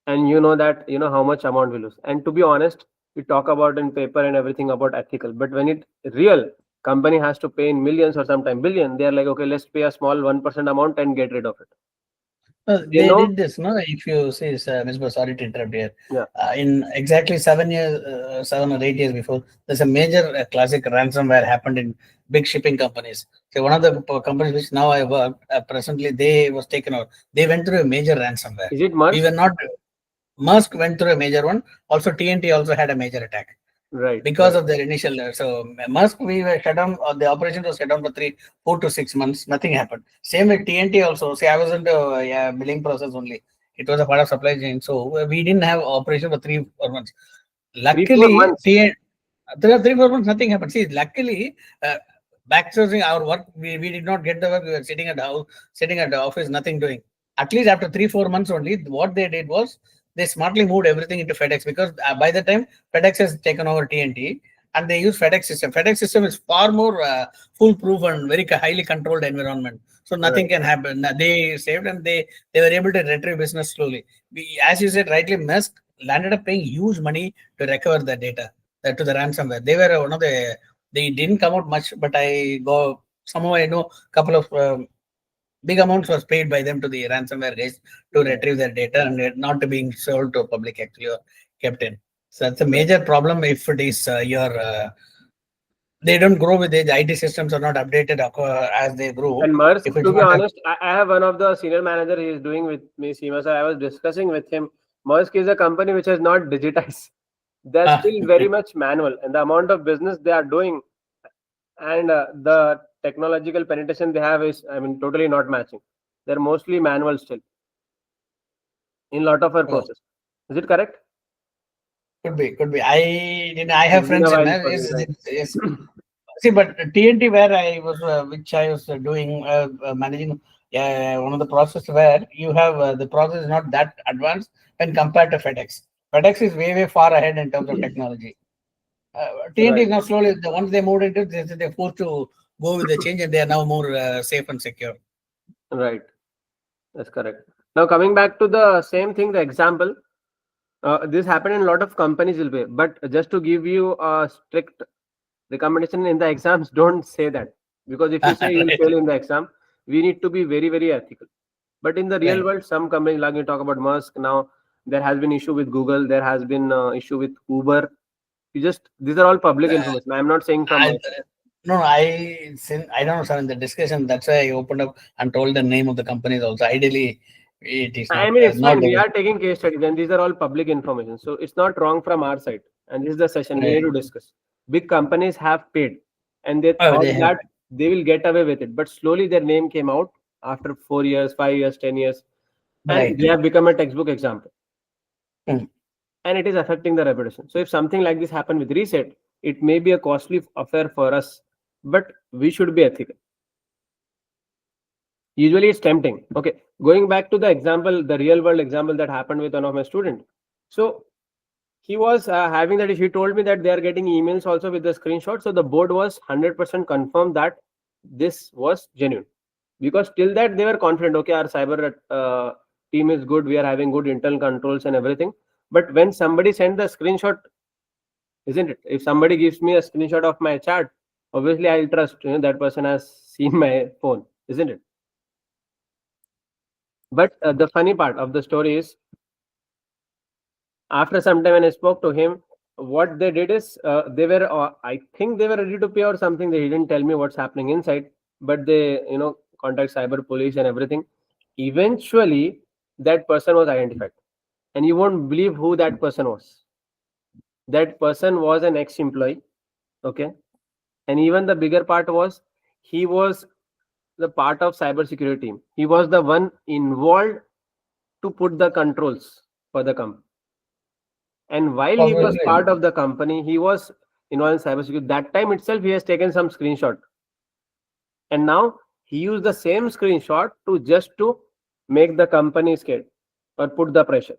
Speaker 1: and that how much amount we lose. And to be honest, we talk about in paper and everything about ethical, but when it real, company has to pay in millions or sometimes billion, they are like, okay, let's pay a small 1% amount and get rid of it.
Speaker 2: They
Speaker 1: know?
Speaker 2: did this, no? If you see, Ms. Sorry to interrupt here.
Speaker 1: Yeah.
Speaker 2: In exactly 7 years, 7 or 8 years before, there's a major classic ransomware happened in big shipping companies. So one of the companies which now I work, presently they was taken out. They went through a major ransomware.
Speaker 1: Is it
Speaker 2: We
Speaker 1: Maersk?
Speaker 2: were not. Musk went through a major one. Also, TNT also had a major attack
Speaker 1: Right.
Speaker 2: because
Speaker 1: right.
Speaker 2: of their initial. So Musk, we were shut down. The operation was shut down for 4 to 6 months. Nothing happened. Same with TNT also. See, I was in the billing process only. It was a part of supply chain, so we didn't have operation for 3 4 months.
Speaker 1: 3 4
Speaker 2: Luckily,
Speaker 1: months.
Speaker 2: 3 4 months, nothing happened. See, luckily, backsourcing our work, we did not get the work. We were sitting at the house, sitting at the office, nothing doing. At least after 3 4 months only, what they did was they smartly moved everything into FedEx, because by the time FedEx has taken over TNT and they use FedEx system. FedEx system is far more foolproof and very highly controlled environment. So nothing
Speaker 1: Right.
Speaker 2: can happen. They saved and they were able to retrieve business slowly. As you said rightly, Musk landed up paying huge money to recover the data to the ransomware. They were one of the. They didn't come out much, but I go somehow I know a couple of big amounts was paid by them to the ransomware guys to retrieve their data and it not being sold to public actually or kept in. So that's a major problem if it is your they don't grow with age. IT systems are not updated as they grow.
Speaker 1: And Maersk,
Speaker 2: If it's
Speaker 1: to be
Speaker 2: not
Speaker 1: honest, I have one of the senior manager he is doing with me, CIMA. So I was discussing with him. Maersk is a company which has not digitized. They're still very much manual, and the amount of business they are doing and the technological penetration they have is, I mean, totally not matching. They're mostly manual still in lot of our process. Is it correct?
Speaker 2: could be. I have
Speaker 1: It's been a
Speaker 2: friends in
Speaker 1: while
Speaker 2: there.
Speaker 1: for
Speaker 2: Yes,
Speaker 1: you, right?
Speaker 2: yes. See, but TNT where I was, which I was doing, managing one of the process where you have the process is not that advanced when compared to FedEx. FedEx is way far ahead in terms of technology. TNT
Speaker 1: Right.
Speaker 2: is now slowly. Once they moved into this, they're forced to go with the change, and they are now more safe and secure.
Speaker 1: Right. That's correct. Now coming back to the same thing, the example. This happened in a lot of companies will be, but just to give you a strict recommendation in the exams, don't say that, because if you say you will
Speaker 2: Right.
Speaker 1: fail in the exam, we need to be very ethical. But in the real
Speaker 2: Right.
Speaker 1: world, some companies, like you talk about Musk now, there has been issue with Google, there has been issue with Uber. You just, these are all public information. I'm not saying from my
Speaker 2: I,
Speaker 1: side.
Speaker 2: no, I don't know, sir. In the discussion, that's why I opened up and told the name of the companies also. Ideally, it is
Speaker 1: I
Speaker 2: not
Speaker 1: mean, it's
Speaker 2: not
Speaker 1: fine.
Speaker 2: the
Speaker 1: We
Speaker 2: way.
Speaker 1: are taking case studies, and these are all public information. So it's not wrong from our side. And this is the session we need
Speaker 2: Right.
Speaker 1: to discuss. Big companies have paid, and they
Speaker 2: Oh,
Speaker 1: thought
Speaker 2: they have.
Speaker 1: that they will get away with it. But slowly their name came out after 4 years, 5 years, 10 years, and
Speaker 2: Right.
Speaker 1: they have become a textbook example.
Speaker 2: Hmm.
Speaker 1: And it is affecting the reputation. So if something like this happened with Reset, it may be a costly affair for us, but we should be ethical. Usually it's tempting. Okay, going back to the example, the real world example that happened with one of my students. So he was having that issue. He told me that they are getting emails also with the screenshot. So the board was 100% confirmed that this was genuine, because till that they were confident. Okay, our cyber team is good. We are having good internal controls and everything. But when somebody sent the screenshot, isn't it? If somebody gives me a screenshot of my chat, obviously I'll trust, that person has seen my phone, isn't it? But the funny part of the story is, after some time when I spoke to him, what they did is they were, I think they were ready to pay or something. They didn't tell me what's happening inside, but they, contact cyber police and everything. Eventually, that person was identified, and you won't believe who that person was. That person was an ex-employee, okay, and even the bigger part was he was the part of cybersecurity team. He was the one involved to put the controls for the company. And while he was
Speaker 2: Obviously.
Speaker 1: part of the company, he was involved in cybersecurity. That time itself, he has taken some screenshot, and now he used the same screenshot to make the company scared or put the pressure.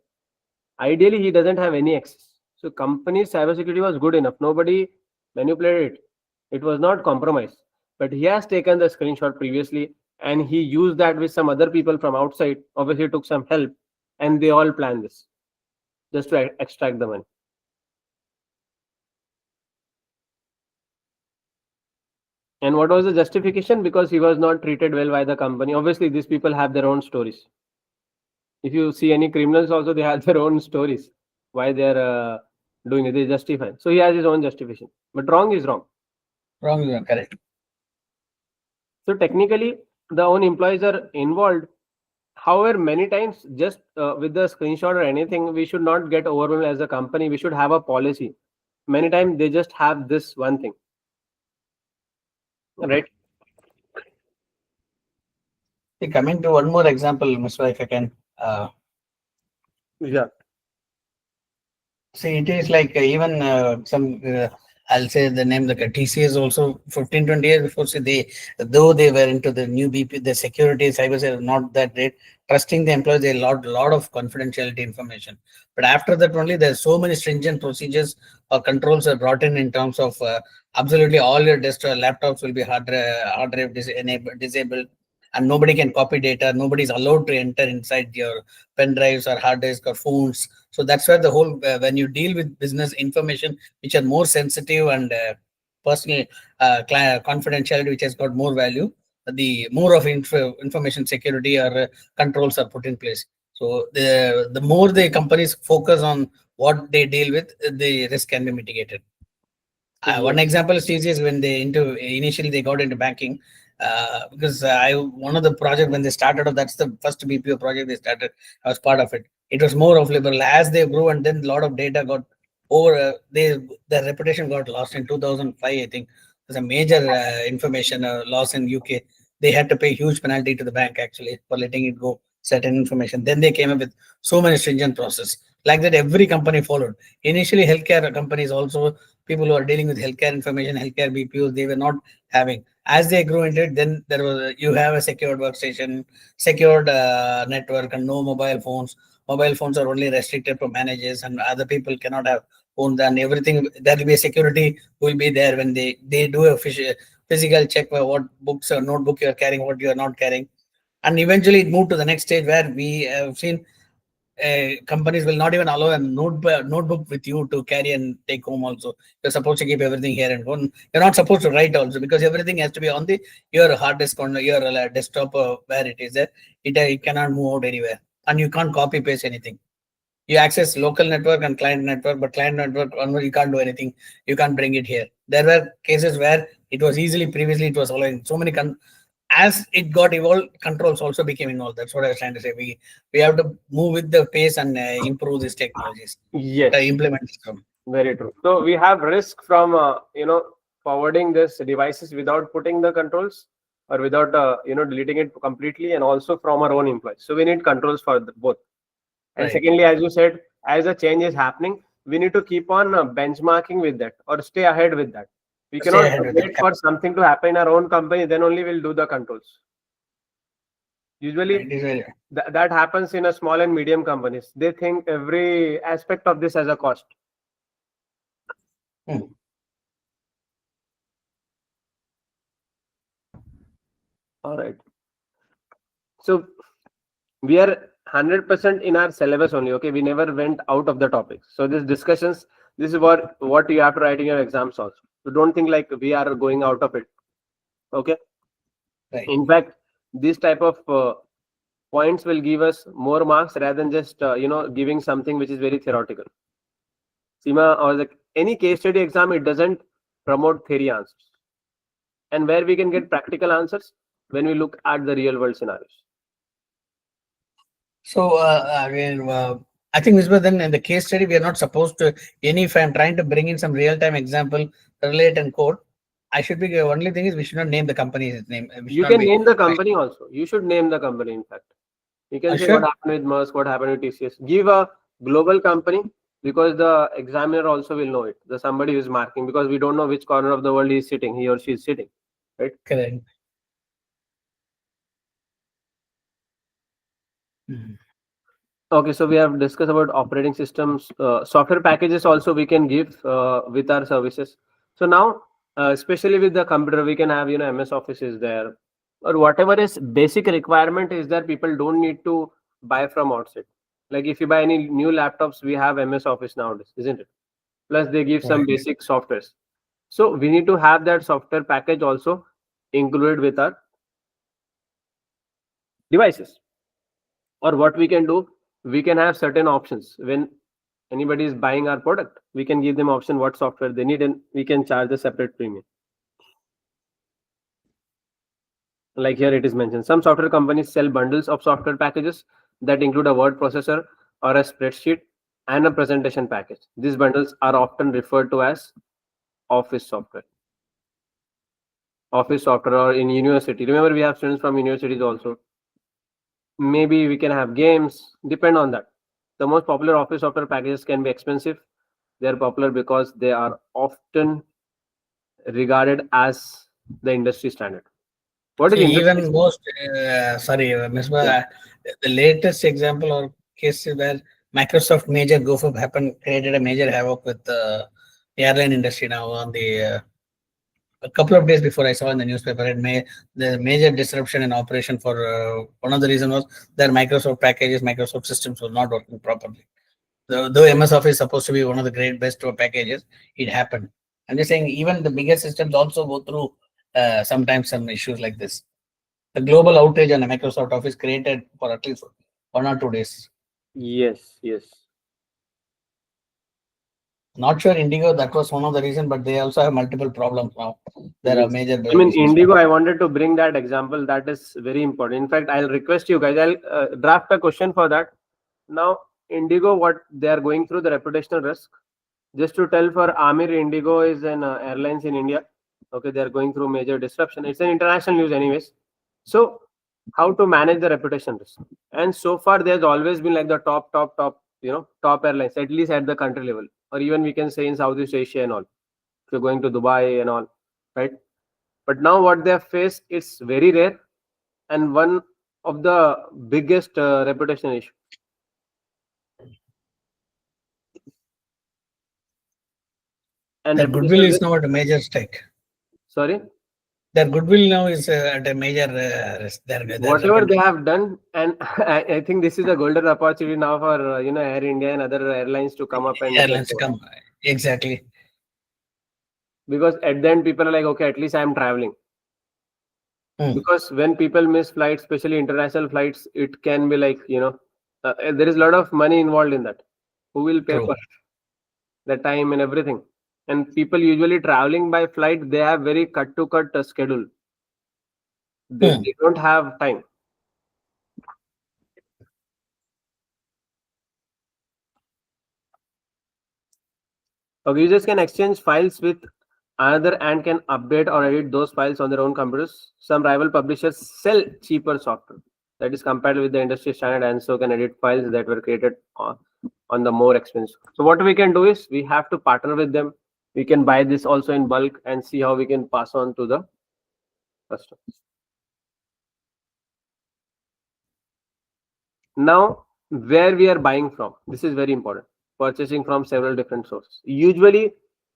Speaker 1: Ideally, he doesn't have any access. So, company's cybersecurity was good enough. Nobody manipulated it. It was not compromised. But he has taken the screenshot previously, and he used that with some other people from outside. Obviously, took some help, and they all planned this just to extract the money. And what was the justification? Because he was not treated well by the company. Obviously, these people have their own stories. If you see any criminals also, they have their own stories why they are doing it. They justify. So he has his own justification. But wrong is wrong.
Speaker 2: Wrong is wrong, correct.
Speaker 1: So technically, the own employees are involved. However, many times just with the screenshot or anything, we should not get overwhelmed as a company. We should have a policy. Many times they just have this one thing, right?
Speaker 2: Coming to one more example, Mr. If I can.
Speaker 1: Yeah.
Speaker 2: See, it is like even some, I'll say the name, like TCS also 15, 20 years before, say though they were into the new BP, the security, cyber is not that great. Trusting the employees, they lot of confidentiality information. But after that only, there's so many stringent procedures or controls are brought in terms of absolutely all your desktop laptops will be hard drive disabled, and nobody can copy data. Nobody's allowed to enter inside your pen drives or hard disk or phones. So that's where the whole, when you deal with business information, which are more sensitive and personal confidentiality, which has got more value, the more of information security or controls are put in place. So the more the companies focus on what they deal with, the risk can be mitigated. One example is TCS when initially they got into banking, because one of the project when they started off, that's the first BPO project they started. I was part of it. It was more of liberal as they grew, and then a lot of data got over. Their reputation got lost in 2005. I think there's a major information loss in UK. They had to pay huge penalty to the bank actually for letting it go certain information. Then they came up with so many stringent process like that. Every company followed. Initially, healthcare companies also, people who are dealing with healthcare information, healthcare BPOs, they were not having. As they grew into it, then there was you have a secured workstation, secured network, and no mobile phones. Mobile phones are only restricted for managers, and other people cannot have phones. And everything, there will be a security will be there when they do a physical check for what books or notebook you are carrying, what you are not carrying. And eventually it moved to the next stage where we have seen companies will not even allow a notebook with you to carry and take home also. You're supposed to keep everything here and home. You're not supposed to write also, because everything has to be on your hard disk on your desktop where it is there. It cannot move out anywhere, and you can't copy paste anything. You access local network and client network, but client network you can't do anything. You can't bring it here. There were cases where it was easily, previously it was allowing so many as it got evolved, controls also became involved. That's what I was trying to say. We have to move with the pace and improve these technologies.
Speaker 1: Yes.
Speaker 2: Implement them.
Speaker 1: Very true. So we have risk from forwarding this devices without putting the controls, or without deleting it completely, and also from our own employees. So we need controls for both. And
Speaker 2: Right.
Speaker 1: secondly, as you said, as a change is happening, we need to keep on benchmarking with that, or stay ahead with that. We
Speaker 2: Stay
Speaker 1: cannot
Speaker 2: ahead with
Speaker 1: wait
Speaker 2: it.
Speaker 1: for something to happen in our own company, then only we'll do the controls. Usually
Speaker 2: It is very-
Speaker 1: that happens in a small and medium companies. They think every aspect of this as a cost. All right. So we are 100% in our syllabus only. Okay, we never went out of the topic. So these discussions, this is what you have to write in your exams also. So don't think like we are going out of it. Okay.
Speaker 2: Right.
Speaker 1: In fact, this type of points will give us more marks rather than just giving something which is very theoretical. CIMA or any case study exam, it doesn't promote theory answers. And where we can get practical answers, when we look at the real world scenarios.
Speaker 2: So again, I think Misbah, then in the case study, we are not supposed to if I'm trying to bring in some real-time example, relate and code, I should be, only thing is we should not name the company's name.
Speaker 1: You can name the company also. You should name the company, in fact. You can say what happened with Maersk, what happened with TCS. Give a global company, because the examiner also will know it. The somebody who is marking, because we don't know which corner of the world he is sitting, he or she is sitting. Right?
Speaker 2: Correct.
Speaker 1: Okay, so we have discussed about operating systems, software packages also we can give with our services. So now, especially with the computer, we can have MS Office is there, or whatever is basic requirement is there. People don't need to buy from outside. Like if you buy any new laptops, we have MS Office nowadays, isn't it? Plus they give some basic softwares. So we need to have that software package also included with our devices. Or what we can do, we can have certain options. When anybody is buying our product, we can give them option what software they need, and we can charge a separate premium. Like here it is mentioned, some software companies sell bundles of software packages that include a word processor or a spreadsheet and a presentation package. These bundles are often referred to as office software. Office software, or in university. Remember, we have students from universities also. Maybe we can have games, depend on that. The most popular office software packages can be expensive. They are popular because they are often regarded as the industry standard. What is
Speaker 2: See,
Speaker 1: industry?
Speaker 2: even most, Misbah,
Speaker 1: Yeah.
Speaker 2: the latest example or case where Microsoft major goof up happened, created a major havoc with the airline industry now on the a couple of days before I saw in the newspaper, it made the major disruption in operation for one of the reason was that Microsoft packages, Microsoft systems were not working properly. Though MS Office is supposed to be one of the great best packages, it happened. I'm just saying, even the bigger systems also go through sometimes some issues like this. The global outage on a Microsoft Office created for at least 1 or 2 days.
Speaker 1: Yes, yes.
Speaker 2: Not sure Indigo, that was one of the reasons, but they also have multiple problems now. There are
Speaker 1: Yes.
Speaker 2: major
Speaker 1: I mean,
Speaker 2: issues.
Speaker 1: Indigo, I wanted to bring that example. That is very important. In fact, I'll request you guys, I'll draft a question for that. Now, Indigo, what they are going through the reputational risk. Just to tell, for Amir, Indigo is an airlines in India. Okay, they are going through major disruption. It's an international news, anyways. So, how to manage the reputation risk? And so far, there's always been like the top, top airlines, at least at the country level, or even we can say in Southeast Asia and all. If you're going to Dubai and all, right? But now what they have faced, it's very rare and one of the biggest reputation issue. And
Speaker 2: Their goodwill
Speaker 1: reputation
Speaker 2: is
Speaker 1: risk,
Speaker 2: now at a major stake.
Speaker 1: sorry,
Speaker 2: Their goodwill now is at a major risk.
Speaker 1: whatever they have done, and I think this is a golden opportunity now for Air India and other airlines to come up and take
Speaker 2: airlines
Speaker 1: over.
Speaker 2: come. Exactly.
Speaker 1: Because at the end people are like, okay, at least I'm traveling. Because when people miss flights, especially international flights, it can be like, there is a lot of money involved in that. Who will pay
Speaker 2: True.
Speaker 1: for the time and everything? And people usually traveling by flight, they have very cut to cut schedule. They don't have time. Okay, users can exchange files with another and can update or edit those files on their own computers. Some rival publishers sell cheaper software that is compatible with the industry standard and so can edit files that were created on the more expensive. So what we can do is we have to partner with them. We can buy this also in bulk and see how we can pass on to the customers. Now, where we are buying from, this is very important. Purchasing from several different sources. Usually,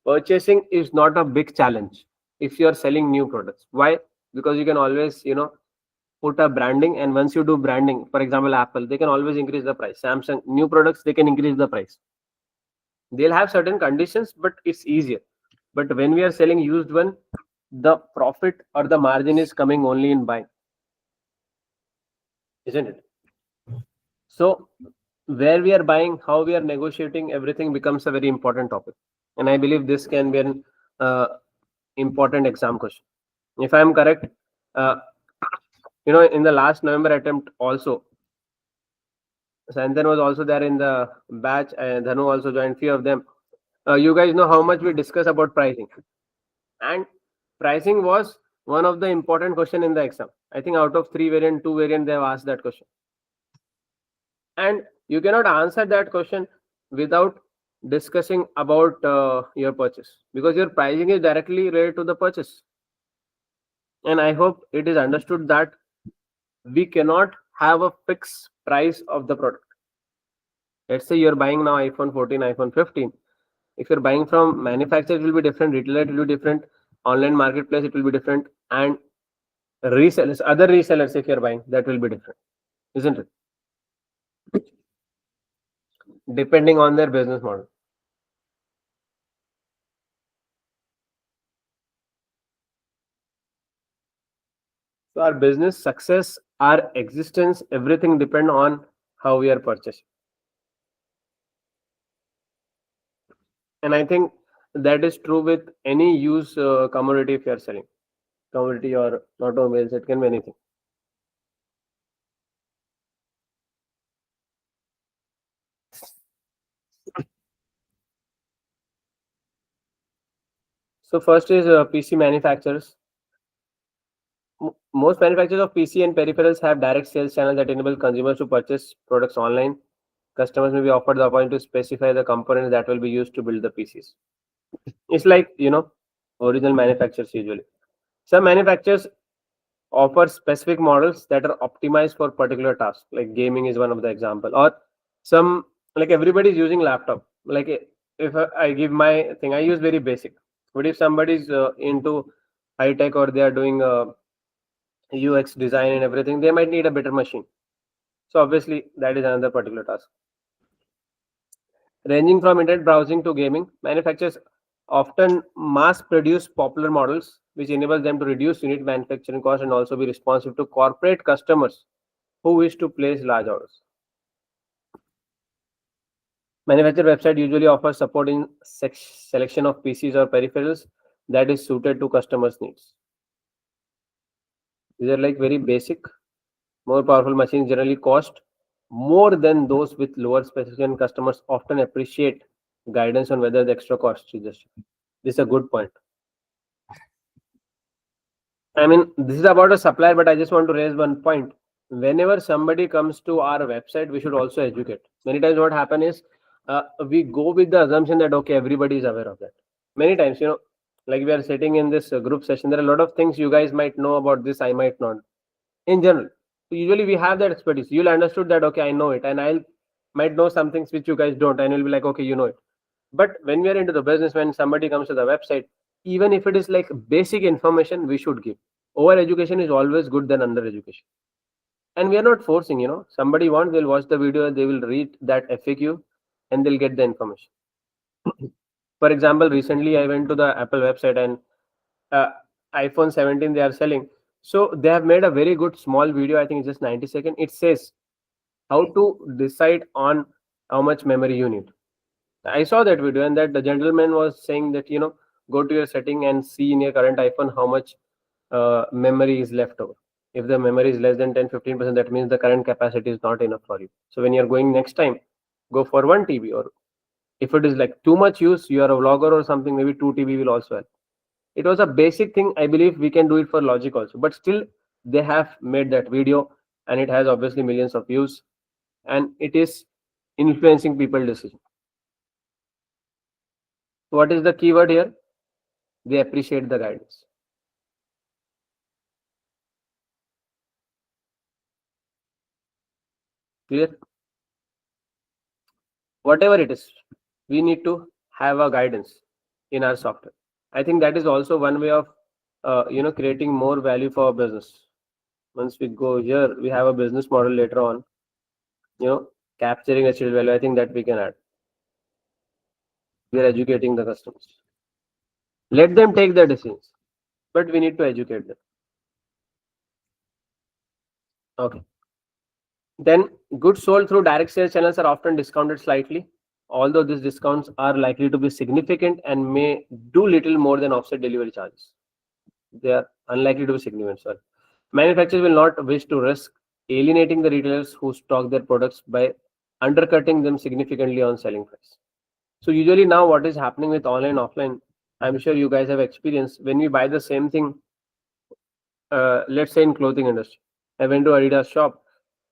Speaker 1: purchasing is not a big challenge if you are selling new products. Why? Because you can always, put a branding, and once you do branding, for example, Apple, they can always increase the price. Samsung, new products, they can increase the price. They'll have certain conditions, but it's easier. But when we are selling used one, the profit or the margin is coming only in buying, isn't it? So where we are buying, how we are negotiating, everything becomes a very important topic. And I believe this can be an important exam question. If I am correct, in the last November attempt also, Santhan was also there in the batch, and Dhanu also joined, few of them. You guys know how much we discuss about pricing. And pricing was one of the important question in the exam. I think out of 3 variant, 2 variant, they have asked that question. And you cannot answer that question without discussing about your purchase, because your pricing is directly related to the purchase. And I hope it is understood that we cannot have a fixed price of the product. Let's say you're buying now iPhone 14, iPhone 15. If you're buying from manufacturer, it will be different, retailer it will be different, online marketplace it will be different, and resellers, other resellers, if you're buying, that will be different, isn't it? Depending on their business model. So our business success, our existence, everything depend on how we are purchasing. And I think that is true with any use commodity. If you are selling commodity or automobiles, it can be anything. So first is PC manufacturers. Most manufacturers of PC and peripherals have direct sales channels that enable consumers to purchase products online. Customers may be offered the opportunity to specify the components that will be used to build the PCs. It's like, original manufacturers usually. Some manufacturers offer specific models that are optimized for particular tasks, like gaming is one of the example. Or some, like everybody is using laptop. Like if I give my thing, I use very basic. But if somebody is into high tech or they are doing UX design and everything, they might need a better machine. So obviously that is another particular task. Ranging from internet browsing to gaming, manufacturers often mass produce popular models, which enables them to reduce unit manufacturing costs and also be responsive to corporate customers who wish to place large orders. Manufacturer website usually offers support in selection of PCs or peripherals that is suited to customers' needs. These are like very basic. More powerful machines generally cost more than those with lower specification. Customers often appreciate guidance on whether the extra cost is justified. This is a good point. I mean, this is about a supplier, but I just want to raise one point. Whenever somebody comes to our website, we should also educate. Many times, what happen is we go with the assumption that okay, everybody is aware of that. Many times, like we are sitting in this group session, there are a lot of things you guys might know about this, I might not. In general, so usually we have that expertise. You'll understood that okay, I know it, and I'll might know some things which you guys don't, and you'll be like, okay, you know it. But when we are into the business, when somebody comes to the website, even if it is like basic information, we should give. Over education is always good than under education. And we are not forcing, somebody wants, they'll watch the video, they will read that FAQ and they'll get the information. For example, recently I went to the Apple website and uh, iPhone 17 they are selling. So they have made a very good small video. I think it's just 90 seconds. It says how to decide on how much memory you need. I saw that video and that the gentleman was saying that, go to your setting and see in your current iPhone how much memory is left over. If the memory is less than 10-15%, that means the current capacity is not enough for you. So when you're going next time, go for 1 TB, or if it is like too much use, you are a vlogger or something, maybe 2 TB will also help. It was a basic thing. I believe we can do it for logic also, but still they have made that video and it has obviously millions of views and it is influencing people decision. What is the keyword here? They appreciate the guidance. Clear? Whatever it is, we need to have a guidance in our software. I think that is also one way of creating more value for our business. Once we go here, we have a business model later on, capturing a residual value. I think that we can add. We are educating the customers. Let them take the decisions, but we need to educate them. Okay. Then goods sold through direct sales channels are often discounted slightly, although these discounts are likely to be significant and may do little more than offset delivery charges. They are unlikely to be significant. Sorry. Manufacturers will not wish to risk alienating the retailers who stock their products by undercutting them significantly on selling price. So usually now what is happening with online, offline, I'm sure you guys have experienced when we buy the same thing, let's say in clothing industry. I went to Adidas shop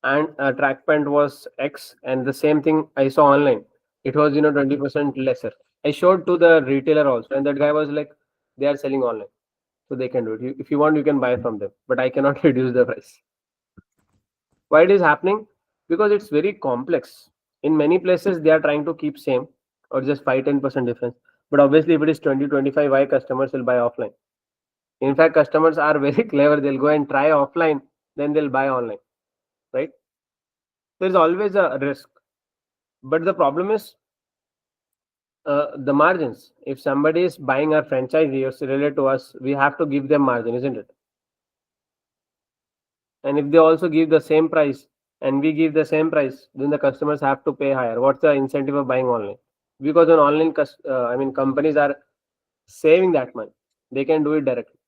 Speaker 1: and a track pant was X and the same thing I saw online. It was 20% lesser. I showed to the retailer also and that guy was like, they are selling online. So they can do it. If you want, you can buy from them, but I cannot reduce the price. Why it is happening? Because it's very complex. In many places, they are trying to keep same or just 5-10% difference. But obviously, if it is 20-25, why customers will buy offline? In fact, customers are very clever. They'll go and try offline, then they'll buy online, right? There is always a risk. But the problem is the margins. If somebody is buying our franchisee or related to us, we have to give them margin, isn't it? And if they also give the same price and we give the same price, then the customers have to pay higher. What's the incentive of buying online? because on online, companies are saving that money. They can do it directly.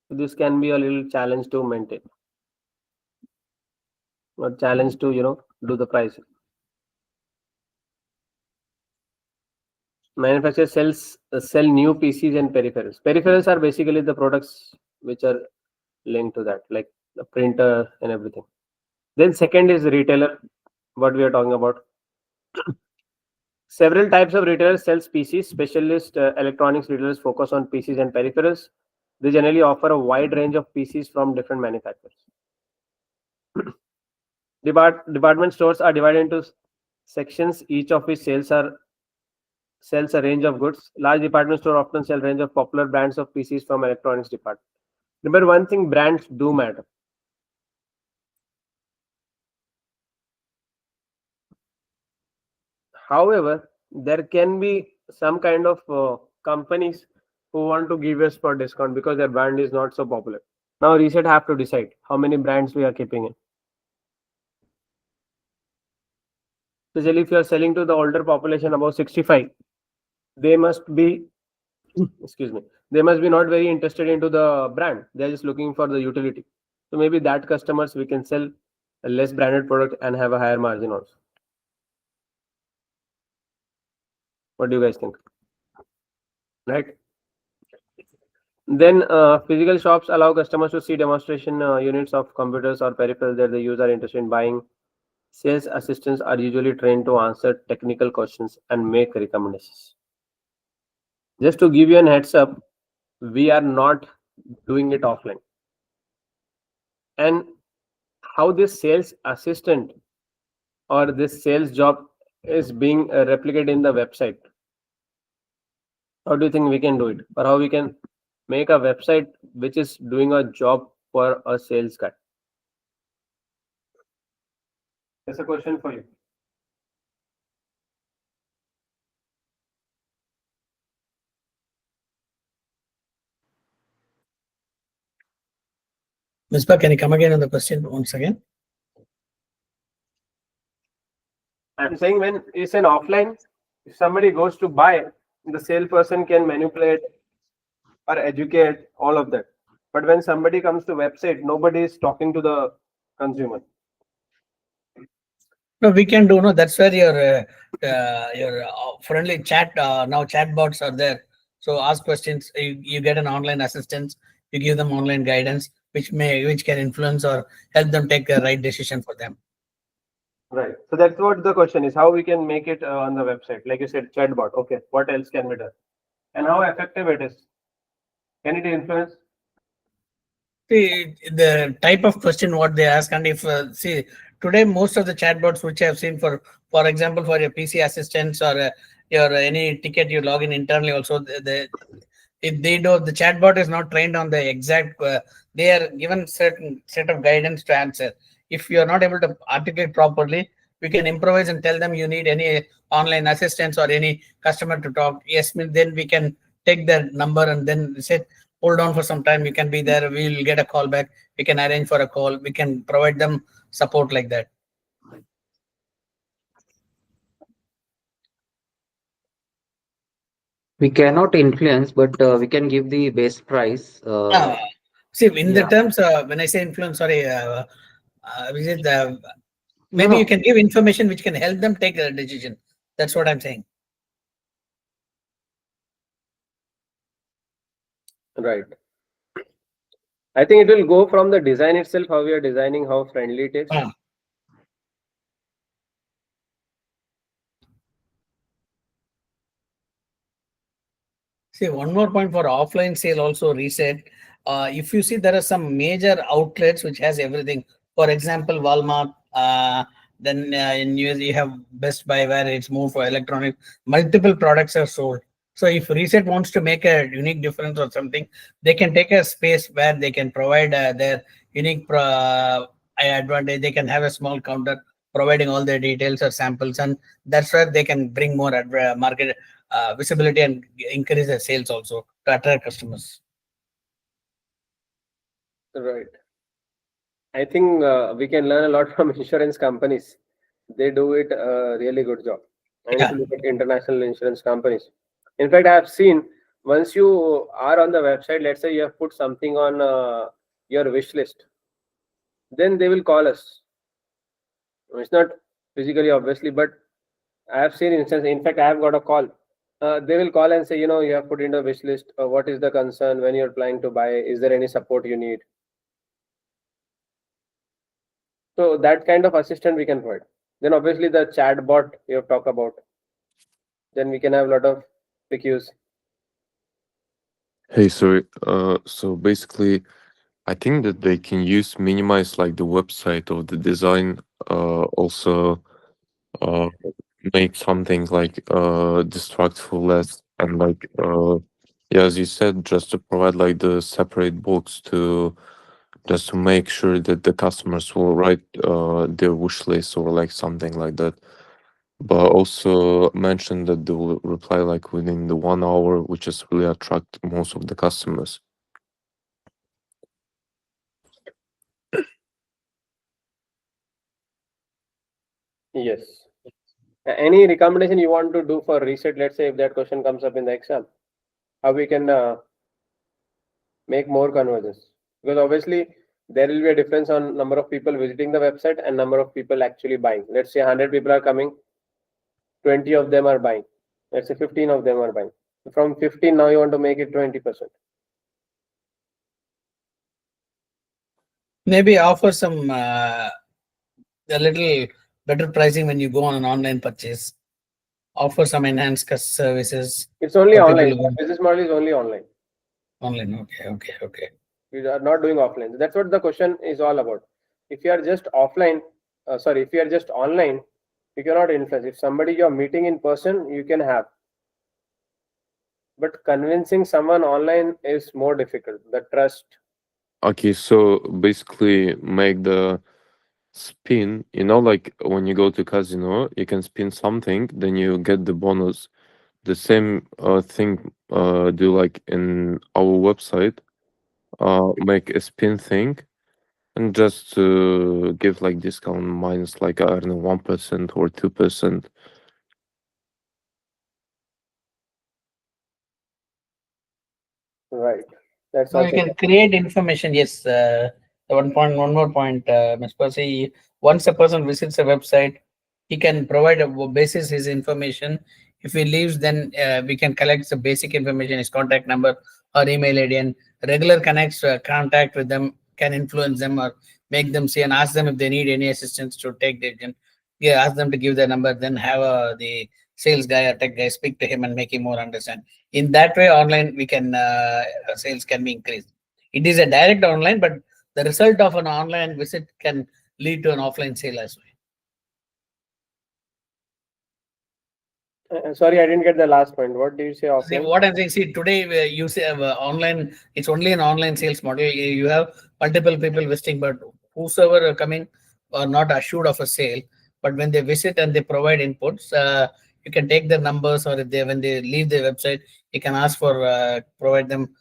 Speaker 1: So this can be a little challenge to maintain, or challenge to do the pricing. Manufacturers sell new PCs and peripherals. Peripherals are basically the products which are linked to that, like the printer and everything. Then second is retailer, what we are talking about. Several types of retailers sells PCs. Specialist electronics retailers focus on PCs and peripherals. They generally offer a wide range of PCs from different manufacturers. Department stores are divided into sections, each of which sells a range of goods. Large department store often sell range of popular brands of PCs from electronics department. Remember one thing, brands do matter. However, there can be some kind of companies who want to give us for discount because their brand is not so popular. Now Ressett have to decide how many brands we are keeping in. Especially if you are selling to the older population above 65, they must be excuse me, they must be not very interested into the brand. They're just looking for the utility. So maybe that customers we can sell a less branded product and have a higher margin also. What do you guys think? Right? Then physical shops allow customers to see demonstration units of computers or peripherals that the user are interested in buying. Sales assistants are usually trained to answer technical questions and make recommendations. Just to give you an heads up, we are not doing it offline. And how this sales assistant or this sales job is being replicated in the website. How do you think we can do it? Or how we can make a website which is doing a job for a sales guy? That's a question for you.
Speaker 2: Mispa, can you come again on the question once again?
Speaker 1: I'm saying when it's an offline, if somebody goes to buy, the salesperson can manipulate or educate all of that. But when somebody comes to website, nobody is talking to the consumer.
Speaker 2: No, we can do. No, that's where your friendly chat now chatbots are there. So ask questions. You get an online assistance. You give them online guidance, which can influence or help them take a right decision for them.
Speaker 1: Right. So that's what the question is: how we can make it on the website? Like you said, chatbot. Okay. What else can be done? And how effective it is? Can it influence?
Speaker 2: The type of question what they ask, and if see today most of the chatbots which I have seen for example for your PC assistants or your any ticket you log in internally also if they do the chatbot is not trained on the exact they are given certain set of guidance to answer. If you are not able to articulate properly, we can improvise and tell them you need any online assistance or any customer to talk. Yes, then we can take their number and then say hold on for some time, you can be there, we'll get a call back, we can arrange for a call, we can provide them support like that.
Speaker 3: We cannot influence, but we can give the best price.
Speaker 2: See, in the
Speaker 3: Yeah.
Speaker 2: terms when I say influence, sorry, Vijay,
Speaker 3: No,
Speaker 2: maybe you
Speaker 3: no.
Speaker 2: can give information which can help them take a decision. That's what I'm saying.
Speaker 1: Right. I think it will go from the design itself, how we are designing, how friendly it is.
Speaker 2: See, one more point for offline sale also Ressett. If you see there are some major outlets which has everything. For example, Walmart. Then in US you have Best Buy where it's more for electronic. Multiple products are sold. So if Ressett wants to make a unique difference or something, they can take a space where they can provide their unique advantage. They can have a small counter providing all their details or samples, and that's where they can bring more market visibility and increase the sales also to attract customers.
Speaker 1: Right. I think we can learn a lot from insurance companies. They do it a really good job. I need
Speaker 2: Yeah.
Speaker 1: to look at international insurance companies. In fact, I have seen once you are on the website, let's say you have put something on your wish list, then they will call us. It's not physically, obviously, but I have seen instances. In fact, I have got a call. They will call and say, you have put in a wish list. What is the concern when you're planning to buy? Is there any support you need? So that kind of assistant we can provide. Then obviously the chat bot you have talked about. Then we can have a lot of PQs.
Speaker 6: Hey, sorry. So basically, I think that they can minimize like the website or the design. Also, uh, make something like distractful less and like yeah, as you said, just to provide like the separate books to just to make sure that the customers will write their wish list or like something like that. But also mention that they will reply like within the 1 hour, which is really attract most of the customers.
Speaker 1: Yes. Any recommendation you want to do for reset? Let's say if that question comes up in the exam, how we can make more conversions? Because obviously there will be a difference on number of people visiting the website and number of people actually buying. Let's say 100 people are coming, 20 of them are buying. Let's say 15 of them are buying. From 15 now you want to make it 20%.
Speaker 2: Maybe offer some a little better pricing when you go on an online purchase. Offer some enhanced services
Speaker 1: It's only
Speaker 2: for
Speaker 1: online.
Speaker 2: people who
Speaker 1: Business model is only online.
Speaker 2: online. Okay.
Speaker 1: We are not doing offline. That's what the question is all about. If you are just offline, if you are just online, you cannot influence. If somebody you are meeting in person, you can have. But convincing someone online is more difficult. The trust.
Speaker 6: Okay, so basically make the spin, like when you go to casino, you can spin something, then you get the bonus. The same thing do like in our website, make a spin thing and just to give like discount minus like I don't know 1% or 2%.
Speaker 1: Right. That's
Speaker 2: So you
Speaker 1: also
Speaker 2: can create information. Yes. One more point, Ms. Percy. Once a person visits a website, he can provide a basis his information. If he leaves, then we can collect the basic information, his contact number or email ID, and regular contact with them can influence them or make them see and ask them if they need any assistance to take decision. Yeah, ask them to give their number, then have the sales guy or tech guy speak to him and make him more understand. In that way, online we can sales can be increased. It is a direct online, but the result of an online visit can lead to an offline sale as well.
Speaker 1: sorry, I didn't get the last point. What do you say
Speaker 2: See,
Speaker 1: offline?
Speaker 2: what I'm saying, see, today you say online, it's only an online sales model. You have multiple people visiting, but whosoever are coming are not assured of a sale. But when they visit and they provide inputs, you can take their numbers, or if when they leave the website, you can ask for provide them.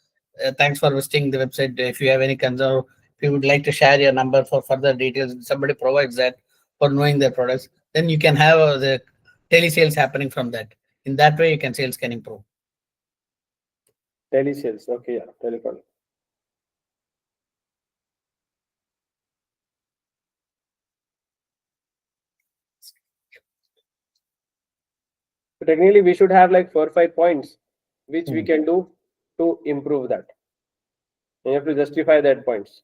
Speaker 2: Thanks for visiting the website. If you have any concern, if you would like to share your number for further details, somebody provides that for knowing their products. Then you can have the telesales happening from that. In that way, you can sales can improve.
Speaker 1: Telesales. Okay, yeah, telephone. So technically, we should have like 4 or 5 points, which we can do to improve that. You have to justify that points.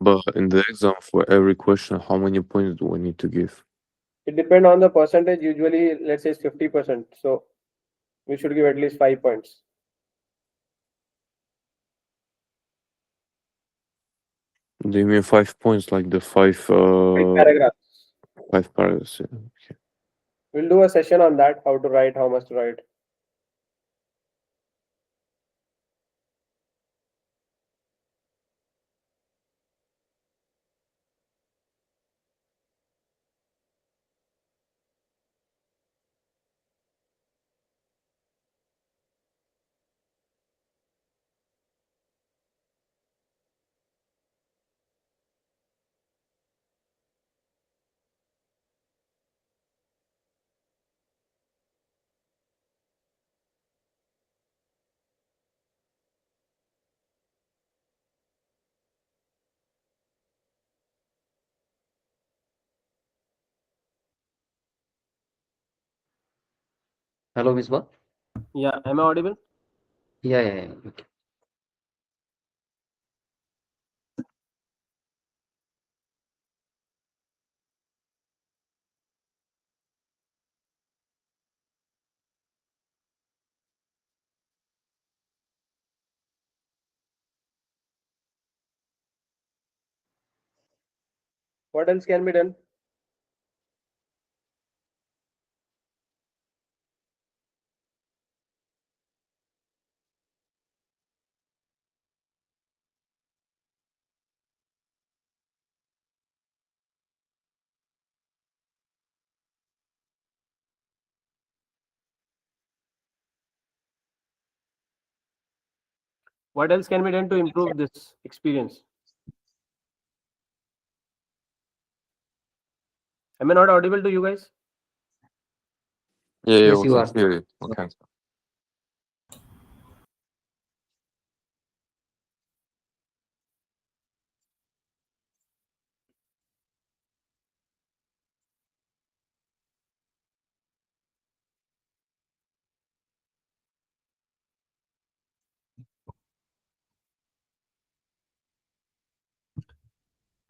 Speaker 6: But in the exam for every question, how many points do we need to give?
Speaker 1: It depends on the percentage. Usually, let's say it's 50%. So we should give at least 5 points.
Speaker 6: Do you mean 5 points like the five
Speaker 1: Paragraphs.
Speaker 6: five paragraphs? Yeah. Okay.
Speaker 1: We'll do a session on that, how to write, how much to write.
Speaker 3: Hello, Misbah.
Speaker 1: Yeah, am I audible?
Speaker 3: Yeah. Okay.
Speaker 1: What else can be done? What else can be done to improve this experience? Am I not audible to you guys?
Speaker 6: Yeah,
Speaker 3: Yes,
Speaker 6: we
Speaker 3: you
Speaker 6: can
Speaker 3: are.
Speaker 6: hear you. Okay.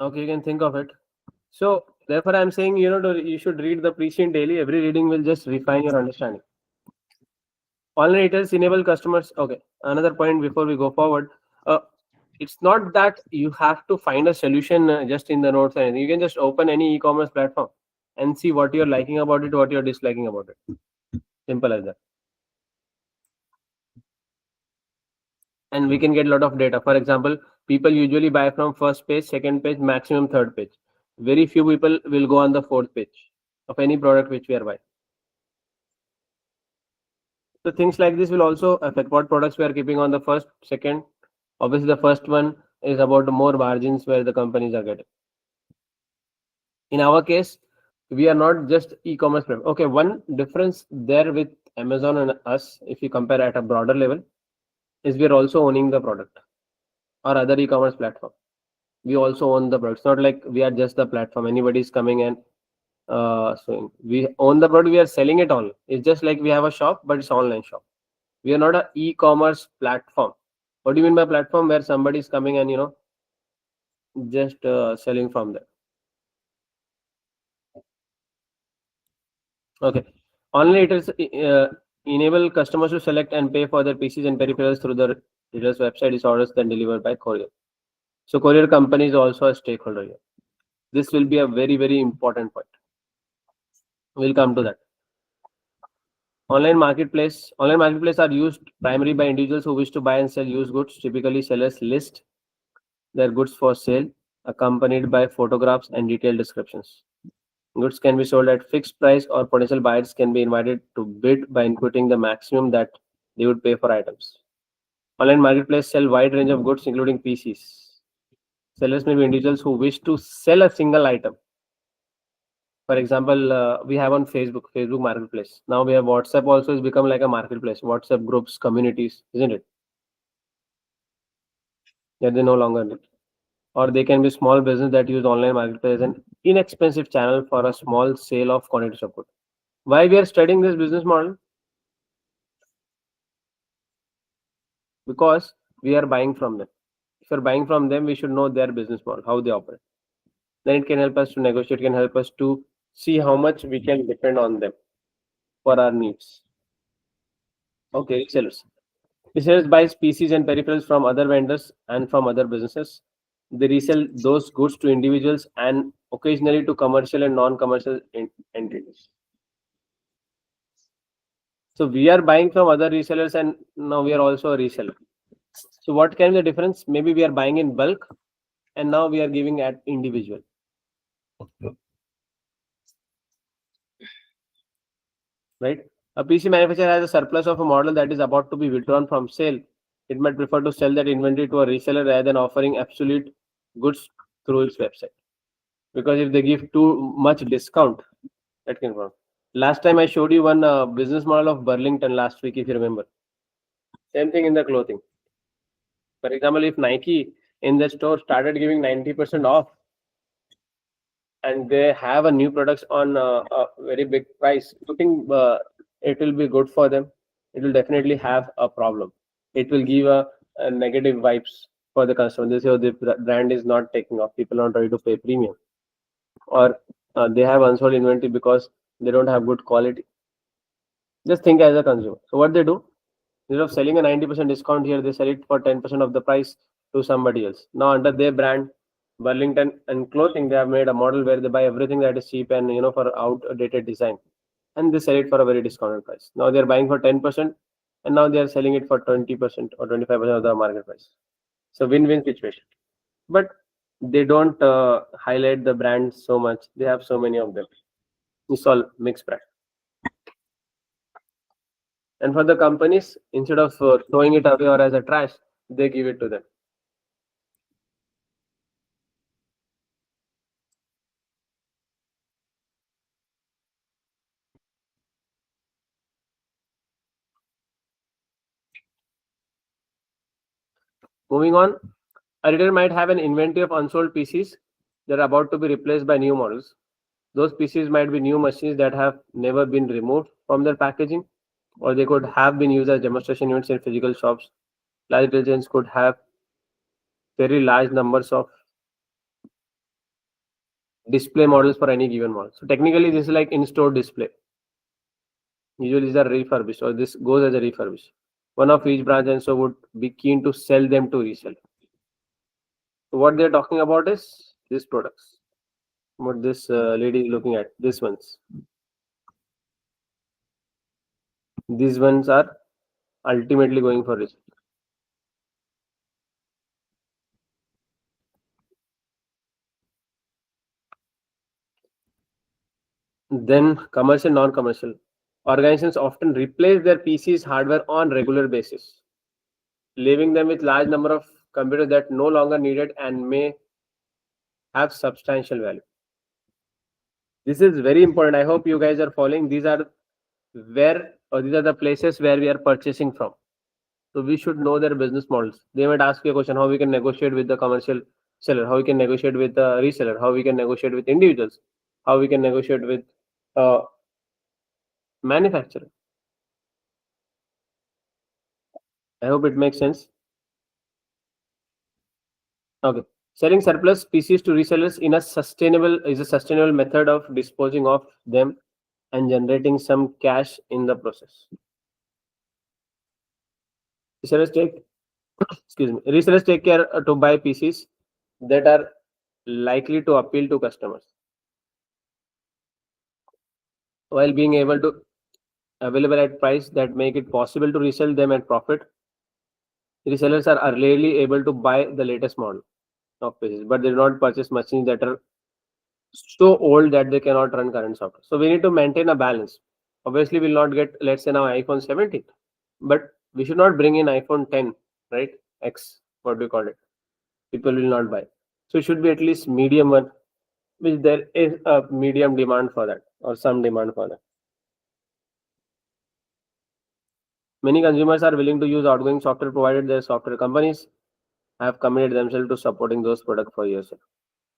Speaker 1: Okay, you can think of it. So therefore, I'm saying you should read the prescient daily. Every reading will just refine your understanding. Online retailers enable customers. Okay, another point before we go forward. It's not that you have to find a solution just in the notes or anything. You can just open any e-commerce platform and see what you're liking about it, what you're disliking about it. Simple as that. And we can get a lot of data. For example, people usually buy from first page, second page, maximum third page. Very few people will go on the fourth page of any product which we are buying. So things like this will also affect what products we are keeping on the first, second. Obviously, the first one is about more margins where the companies are getting. In our case, we are not just e-commerce platform. Okay, one difference there with Amazon and us, if you compare at a broader level, is we are also owning the product or other e-commerce platform. We also own the product. It's not like we are just the platform. Anybody is coming and so we own the product. We are selling it all. It's just like we have a shop, but it's online shop. We are not a e-commerce platform. What do you mean by platform? Where somebody is coming and just selling from there. Okay. Online retailers enable customers to select and pay for their PCs and peripherals through the retailer's website. Is orders then delivered by courier. So courier company is also a stakeholder here. This will be a very, very important point. We'll come to that. Online marketplace are used primarily by individuals who wish to buy and sell used goods. Typically, sellers list their goods for sale, accompanied by photographs and detailed descriptions. Goods can be sold at fixed price, or potential buyers can be invited to bid by inputting the maximum that they would pay for items. Online marketplace sell wide range of goods, including PCs. Sellers may be individuals who wish to sell a single item. For example, we have on Facebook Marketplace. Now we have WhatsApp also has become like a marketplace. WhatsApp groups, communities, isn't it? That they no longer need. Or they can be small business that use online marketplace as an inexpensive channel for a small sale of quantities of goods. Why we are studying this business model? Because we are buying from them. If you're buying from them, we should know their business model, how they operate. Then it can help us to negotiate, can help us to see how much we can depend on them for our needs. Okay, resellers. Resellers buy PCs and peripherals from other vendors and from other businesses. They resell those goods to individuals and occasionally to commercial and non-commercial entities. So we are buying from other resellers and now we are also a reseller. So what can be the difference? Maybe we are buying in bulk and now we are giving at individual. Right? A PC manufacturer has a surplus of a model that is about to be withdrawn from sale. It might prefer to sell that inventory to a reseller rather than offering absolute goods through its website. Because if they give too much discount, that can go. Last time I showed you one business model of Burlington last week, if you remember. Same thing in the clothing. For example, if Nike in the store started giving 90% off and they have a new products on a very big price, you think it will be good for them. It will definitely have a problem. It will give a negative vibes for the customer. They say, oh, the brand is not taking off. People are not ready to pay premium, or they have unsold inventory because they don't have good quality. Just think as a consumer. So what they do, instead of selling a 90% discount here, they sell it for 10% of the price to somebody else. Now under their brand, Burlington and clothing, they have made a model where they buy everything that is cheap and for outdated design, and they sell it for a very discounted price. Now they are buying for 10%, and now they are selling it for 20% or 25% of the market price. So win-win situation. But they don't highlight the brand so much. They have so many of them. It's all mixed brand. And for the companies, instead of throwing it away or as a trash, they give it to them. Moving on, a retailer might have an inventory of unsold PCs that are about to be replaced by new models. Those PCs might be new machines that have never been removed from their packaging, or they could have been used as demonstration units in physical shops. Large retailers could have very large numbers of display models for any given model. So technically, this is like in-store display. Usually, these are refurbished, or this goes as a refurbished. One of each branch, and so would be keen to sell them to resell. So what they're talking about is these products. What this lady is looking at, these ones. These ones are ultimately going for resale. Then commercial, non-commercial. Organizations often replace their PCs hardware on regular basis, leaving them with large number of computers that no longer needed and may have substantial value. This is very important. I hope you guys are following. These are the places where we are purchasing from. So we should know their business models. They might ask you a question: how we can negotiate with the commercial seller, how we can negotiate with the reseller, how we can negotiate with individuals, how we can negotiate with manufacturer. I hope it makes sense. Okay. Selling surplus PCs to resellers is a sustainable method of disposing of them and generating some cash in the process. Resellers take care to buy PCs that are likely to appeal to customers, while being available at price that make it possible to resell them at profit. Resellers are rarely able to buy the latest model of PCs, but they do not purchase machines that are so old that they cannot run current software. So we need to maintain a balance. Obviously, we'll not get, let's say now, iPhone 17, but we should not bring in iPhone 10, right? X, what do you call it? People will not buy. So it should be at least medium one, which there is a medium demand for that, or some demand for that. Many consumers are willing to use outgoing software provided their software companies have committed themselves to supporting those products for years.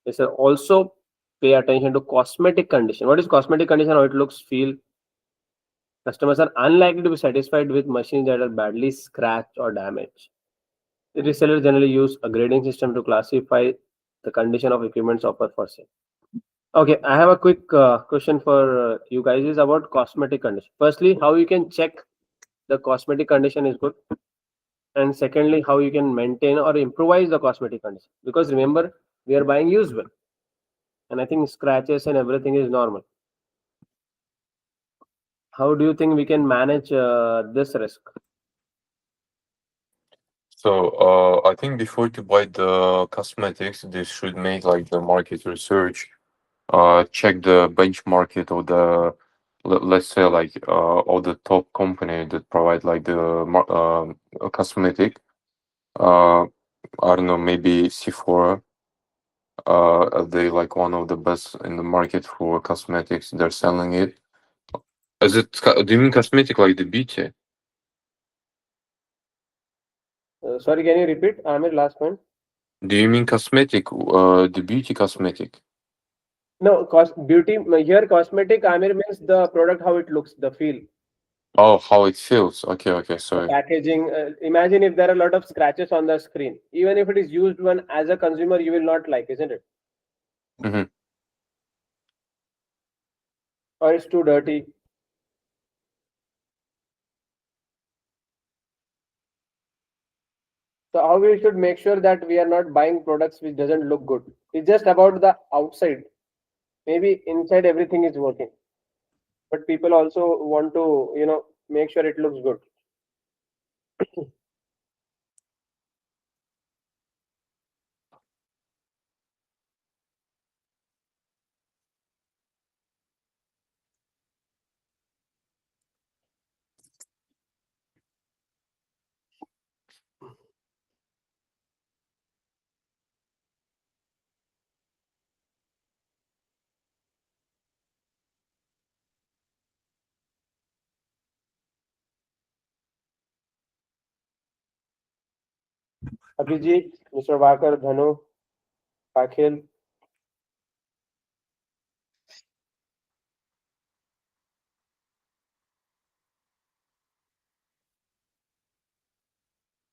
Speaker 1: They should also pay attention to cosmetic condition. What is cosmetic condition? How it looks, feel. Customers are unlikely to be satisfied with machines that are badly scratched or damaged. The resellers generally use a grading system to classify the condition of equipment offered for sale. Okay, I have a quick question for you guys is about cosmetic condition. Firstly, how you can check the cosmetic condition is good, and secondly, how you can maintain or improvise the cosmetic condition. Because remember, we are buying used one, and I think scratches and everything is normal. How do you think we can manage this risk?
Speaker 6: So I think before to buy the cosmetics, they should make like the market research, check the benchmark of the let's say like all the top company that provide like the cosmetic. I don't know, maybe Sephora. They like one of the best in the market for cosmetics. They're selling it. Is it? Do you mean cosmetic like the beauty?
Speaker 1: Sorry, can you repeat? Amir, last point.
Speaker 6: Do you mean cosmetic? The beauty cosmetic.
Speaker 1: No, beauty here cosmetic. Amir means the product, how it looks, the feel.
Speaker 6: Oh, how it feels. Okay,
Speaker 1: The
Speaker 6: sorry.
Speaker 1: packaging. Imagine if there are a lot of scratches on the screen. Even if it is used one, as a consumer, you will not like, isn't it?
Speaker 6: Mm-hmm.
Speaker 1: Or it's too dirty. So how we should make sure that we are not buying products which doesn't look good? It's just about the outside. Maybe inside everything is working, but people also want to, make sure it looks good. Abhijit, Mr. Vakar, Dhanu, Akhil.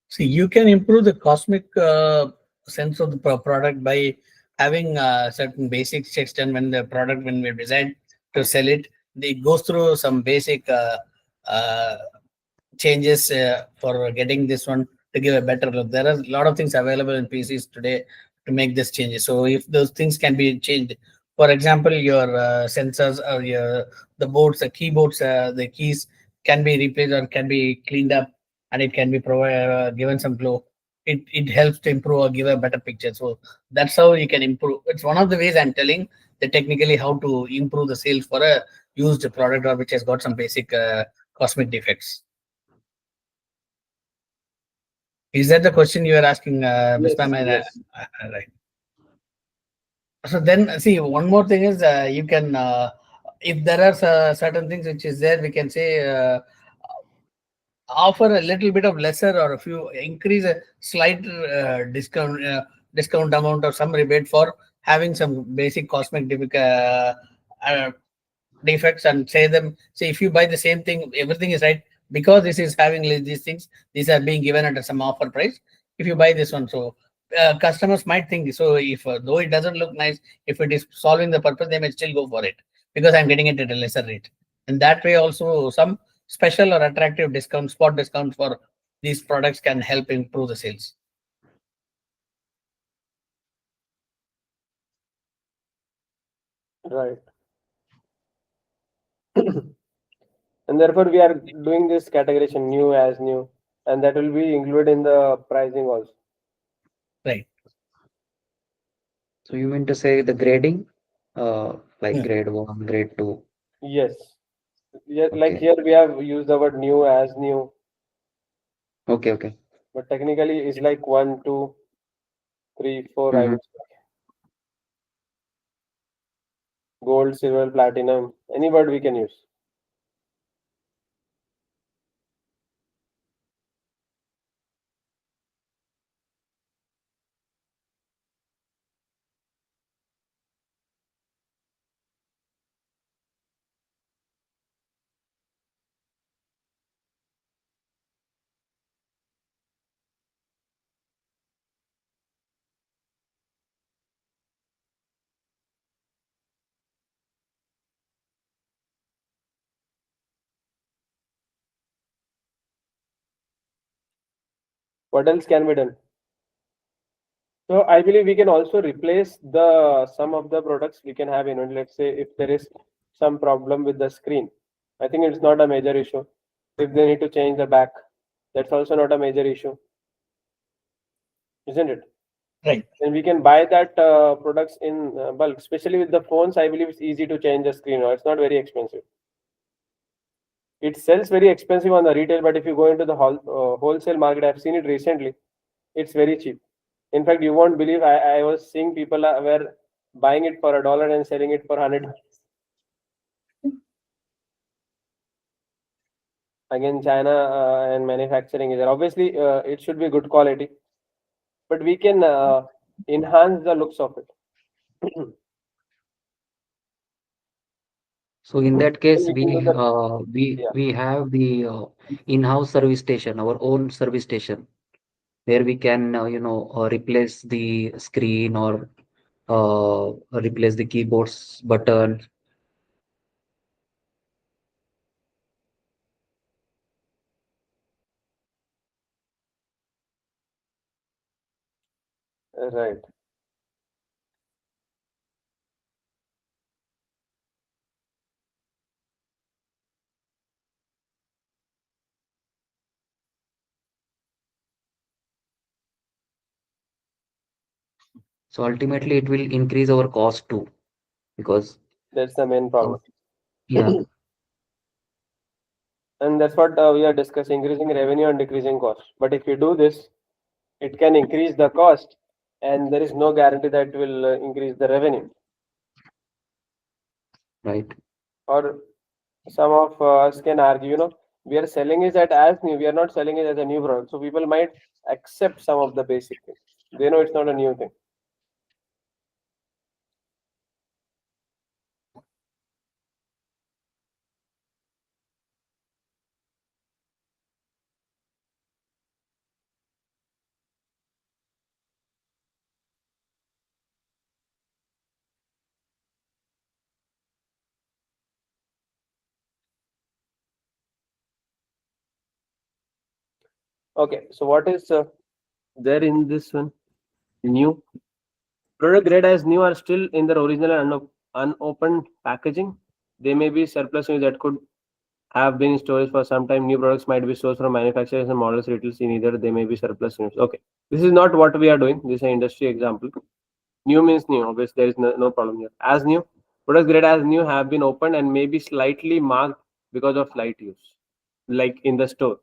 Speaker 2: See, you can improve the cosmic sense of the product by having certain basic checks done when we decide to sell it. It goes through some basic uh, changes for getting this one to give a better look. There are a lot of things available in PCs today to make this changes. So if those things can be changed, for example, your sensors or the boards, the keyboards, the keys can be replaced or can be cleaned up, and it can be given some glow. It helps to improve or give a better picture. So that's how you can improve. It's one of the ways I'm telling the technically how to improve the sales for a used product or which has got some basic cosmetic defects. Is that the question you are asking, Ms.
Speaker 1: Yes,
Speaker 2: Ma'am?
Speaker 1: yes.
Speaker 2: Right. So then, see, one more thing is you can, if there are certain things which is there, we can say offer a little bit of lesser or a few increase a slight discount amount or some rebate for having some basic cosmetic uh, defects and say if you buy the same thing, everything is right because this is having these things, these are being given at some offer price. If you buy this one, so customers might think so. If though it doesn't look nice, if it is solving the purpose, they may still go for it because I'm getting it at a lesser rate. And that way, also some special or attractive discount, spot discount for these products can help improve the sales.
Speaker 1: Right. And therefore, we are doing this categorization new as new, and that will be included in the pricing also.
Speaker 2: Right.
Speaker 3: So you mean to say the grading, like
Speaker 2: Hmm.
Speaker 3: grade 1, grade 2?
Speaker 1: Yes. Yeah, like
Speaker 3: Okay.
Speaker 1: here we have used the word new as new,
Speaker 3: Okay.
Speaker 1: but technically it's like 1, 2, 3, 4. I
Speaker 3: Mm-hmm.
Speaker 1: would say gold, silver, platinum. Any word we can use. What else can be done? So I believe we can also replace the some of the products we can have in it. Let's say if there is some problem with the screen, I think it's not a major issue. If they need to change the back, that's also not a major issue, isn't it?
Speaker 2: Right.
Speaker 1: And we can buy that products in bulk, especially with the phones. I believe it's easy to change the screen, or it's not very expensive. It sells very expensive on the retail, but if you go into the wholesale market, I've seen it recently. It's very cheap. In fact, you won't believe I was seeing people were buying it for $1 and selling it for $100. Again, China and manufacturing is there. Obviously, it should be good quality, but we can enhance the looks of it.
Speaker 3: So in that case,
Speaker 1: you can do the yeah.
Speaker 3: we have the in-house service station, our own service station, where we can replace the screen or replace the keyboards button.
Speaker 1: Right.
Speaker 3: So ultimately, it will increase our cost too, because
Speaker 1: That's the main problem.
Speaker 3: yeah,
Speaker 1: And that's what we are discussing, increasing revenue and decreasing cost. But if you do this, it can increase the cost, and there is no guarantee that it will increase the revenue.
Speaker 3: right.
Speaker 1: Or some of us can argue, we are selling it as new, we are not selling it as a new product. So people might accept some of the basic things. They know it's not a new thing. Okay, so what is there in this one? New product grade as new are still in their original and unopened packaging. They may be surplus units that could have been in storage for some time. New products might be sourced from manufacturers and models retails in either. They may be surplus units. Okay, this is not what we are doing. This is an industry example. New means new. Obviously, there is no problem here. As new, products graded as new have been opened and may be slightly marked because of light use, like in the store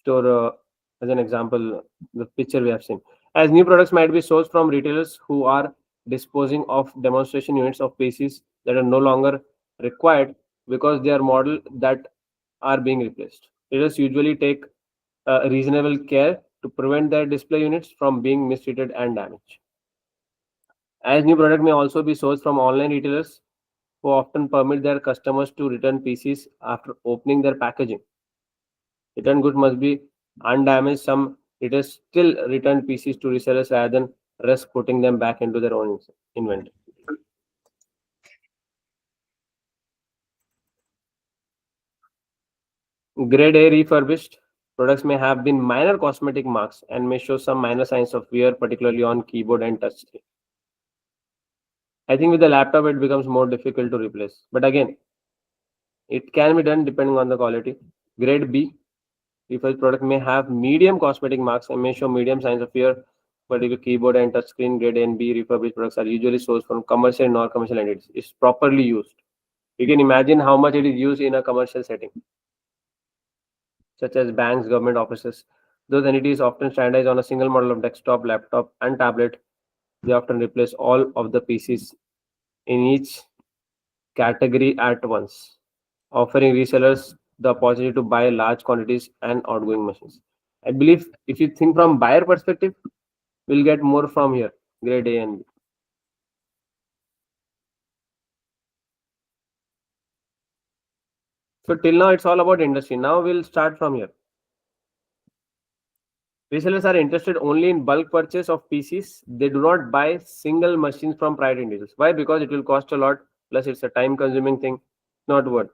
Speaker 1: as an example, the picture we have seen. As new products might be sourced from retailers who are disposing of demonstration units of PCs that are no longer required because they are model that are being replaced. Retailers usually take reasonable care to prevent their display units from being mistreated and damaged. As new product may also be sourced from online retailers who often permit their customers to return PCs after opening their packaging. Return goods must be undamaged. Some retailers still return PCs to resellers rather than risk putting them back into their own inventory. Grade A refurbished products may have been minor cosmetic marks and may show some minor signs of wear, particularly on keyboard and touch screen. I think with the laptop it becomes more difficult to replace. But again, it can be done depending on the quality. Grade B refurbished product may have medium cosmetic marks and may show medium signs of wear, particularly keyboard and touch screen. Grade A and B refurbished products are usually sourced from commercial and non-commercial entities. It's properly used. You can imagine how much it is used in a commercial setting, such as banks, government offices. Those entities often standardize on a single model of desktop, laptop, and tablet. They often replace all of the PCs in each category at once, offering resellers the opportunity to buy large quantities and outgoing machines. I believe if you think from buyer perspective, we'll get more from here, grade A and B. So till now it's all about industry. Now we'll start from here. Resellers are interested only in bulk purchase of PCs. They do not buy single machines from private individuals. Why? Because it will cost a lot, plus it's a time consuming thing, not worth.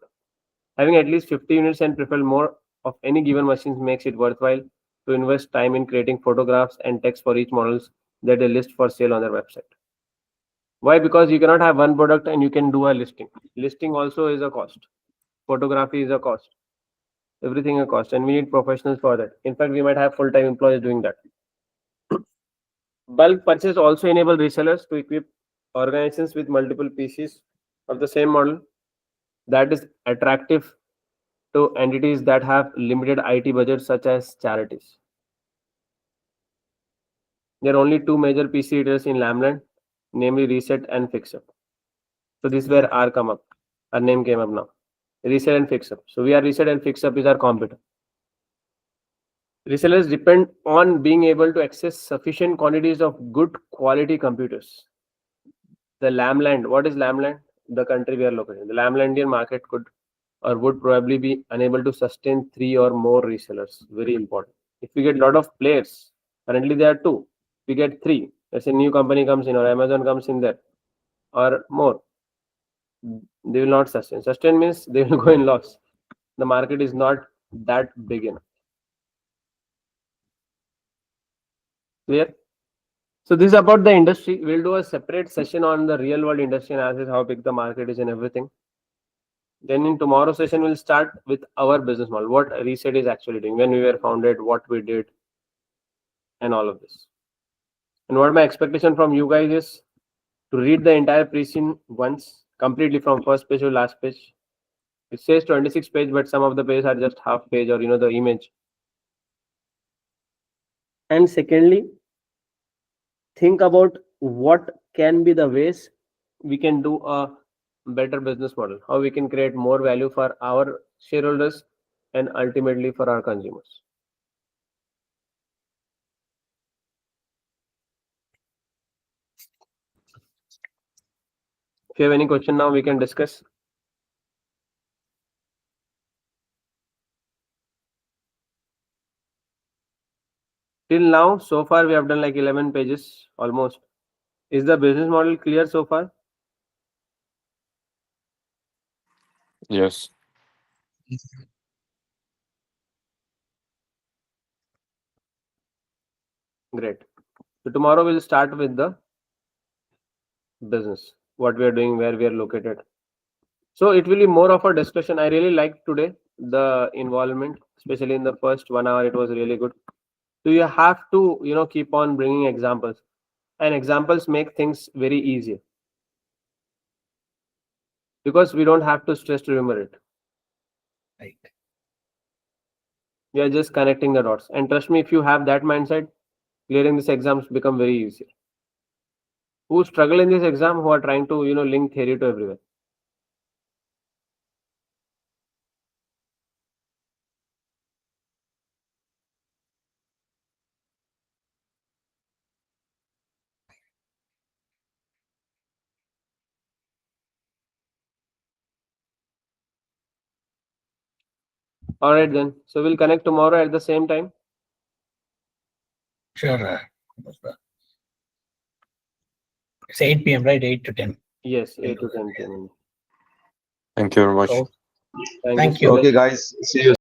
Speaker 1: Having at least 50 units and prefer more of any given machine makes it worthwhile to invest time in creating photographs and text for each models that they list for sale on their website. Why? Because you cannot have one product and you can do a listing. Listing also is a cost. Photography is a cost. Everything a cost, and we need professionals for that. In fact, we might have full-time employees doing that. Bulk purchase also enable resellers to equip organizations with multiple PCs of the same model. That is attractive to entities that have limited IT budgets, such as charities. There are only two major PC retailers in Lamland, namely Ressett and Fixup. So this is where our name came up now. Ressett and Fixup. So we are Ressett and Fixup is our competitor. Resellers depend on being able to access sufficient quantities of good quality computers. The Lamland, what is Lamland? the country we are located in. The Lamlandian market could or would probably be unable to sustain 3 or more resellers. Very important. If we get a lot of players, currently there are 2. We get 3. Let's say new company comes in or Amazon comes in there or more. They will not sustain. Sustain means they will go in loss. The market is not that big enough. Clear? So this is about the industry. We'll do a separate session on the real world industry analysis, how big the market is and everything. Then in tomorrow's session, we'll start with our business model, what Ressett is actually doing, when we were founded, what we did, and all of this. And what my expectation from you guys is to read the entire pre-scene once, completely from first page to last page. It says 26 page, but some of the pages are just half page or the image. And secondly, think about what can be the ways we can do a better business model, how we can create more value for our shareholders and ultimately for our consumers. If you have any question now, we can discuss. Till now, so far we have done like 11 pages almost. Is the business model clear so far?
Speaker 6: Yes.
Speaker 1: Great. So tomorrow we'll start with the business, what we are doing, where we are located. So it will be more of a discussion. I really liked today the involvement, especially in the first 1 hour. It was really good. So you have to keep on bringing examples, and examples make things very easy because we don't have to stress to remember it.
Speaker 2: Right.
Speaker 1: We are just connecting the dots, and trust me, if you have that mindset, clearing these exams become very easy. Who struggle in this exam, who are trying to link theory to everywhere. All right then. So we'll connect tomorrow at the same time.
Speaker 2: Sure. It's 8 p.m., right? 8 to 10.
Speaker 1: Yes, 8 to 10 p.m.
Speaker 6: Thank you very much.
Speaker 2: So,
Speaker 1: Thank
Speaker 2: Thank
Speaker 1: you.
Speaker 2: you.
Speaker 4: Okay, guys. See you.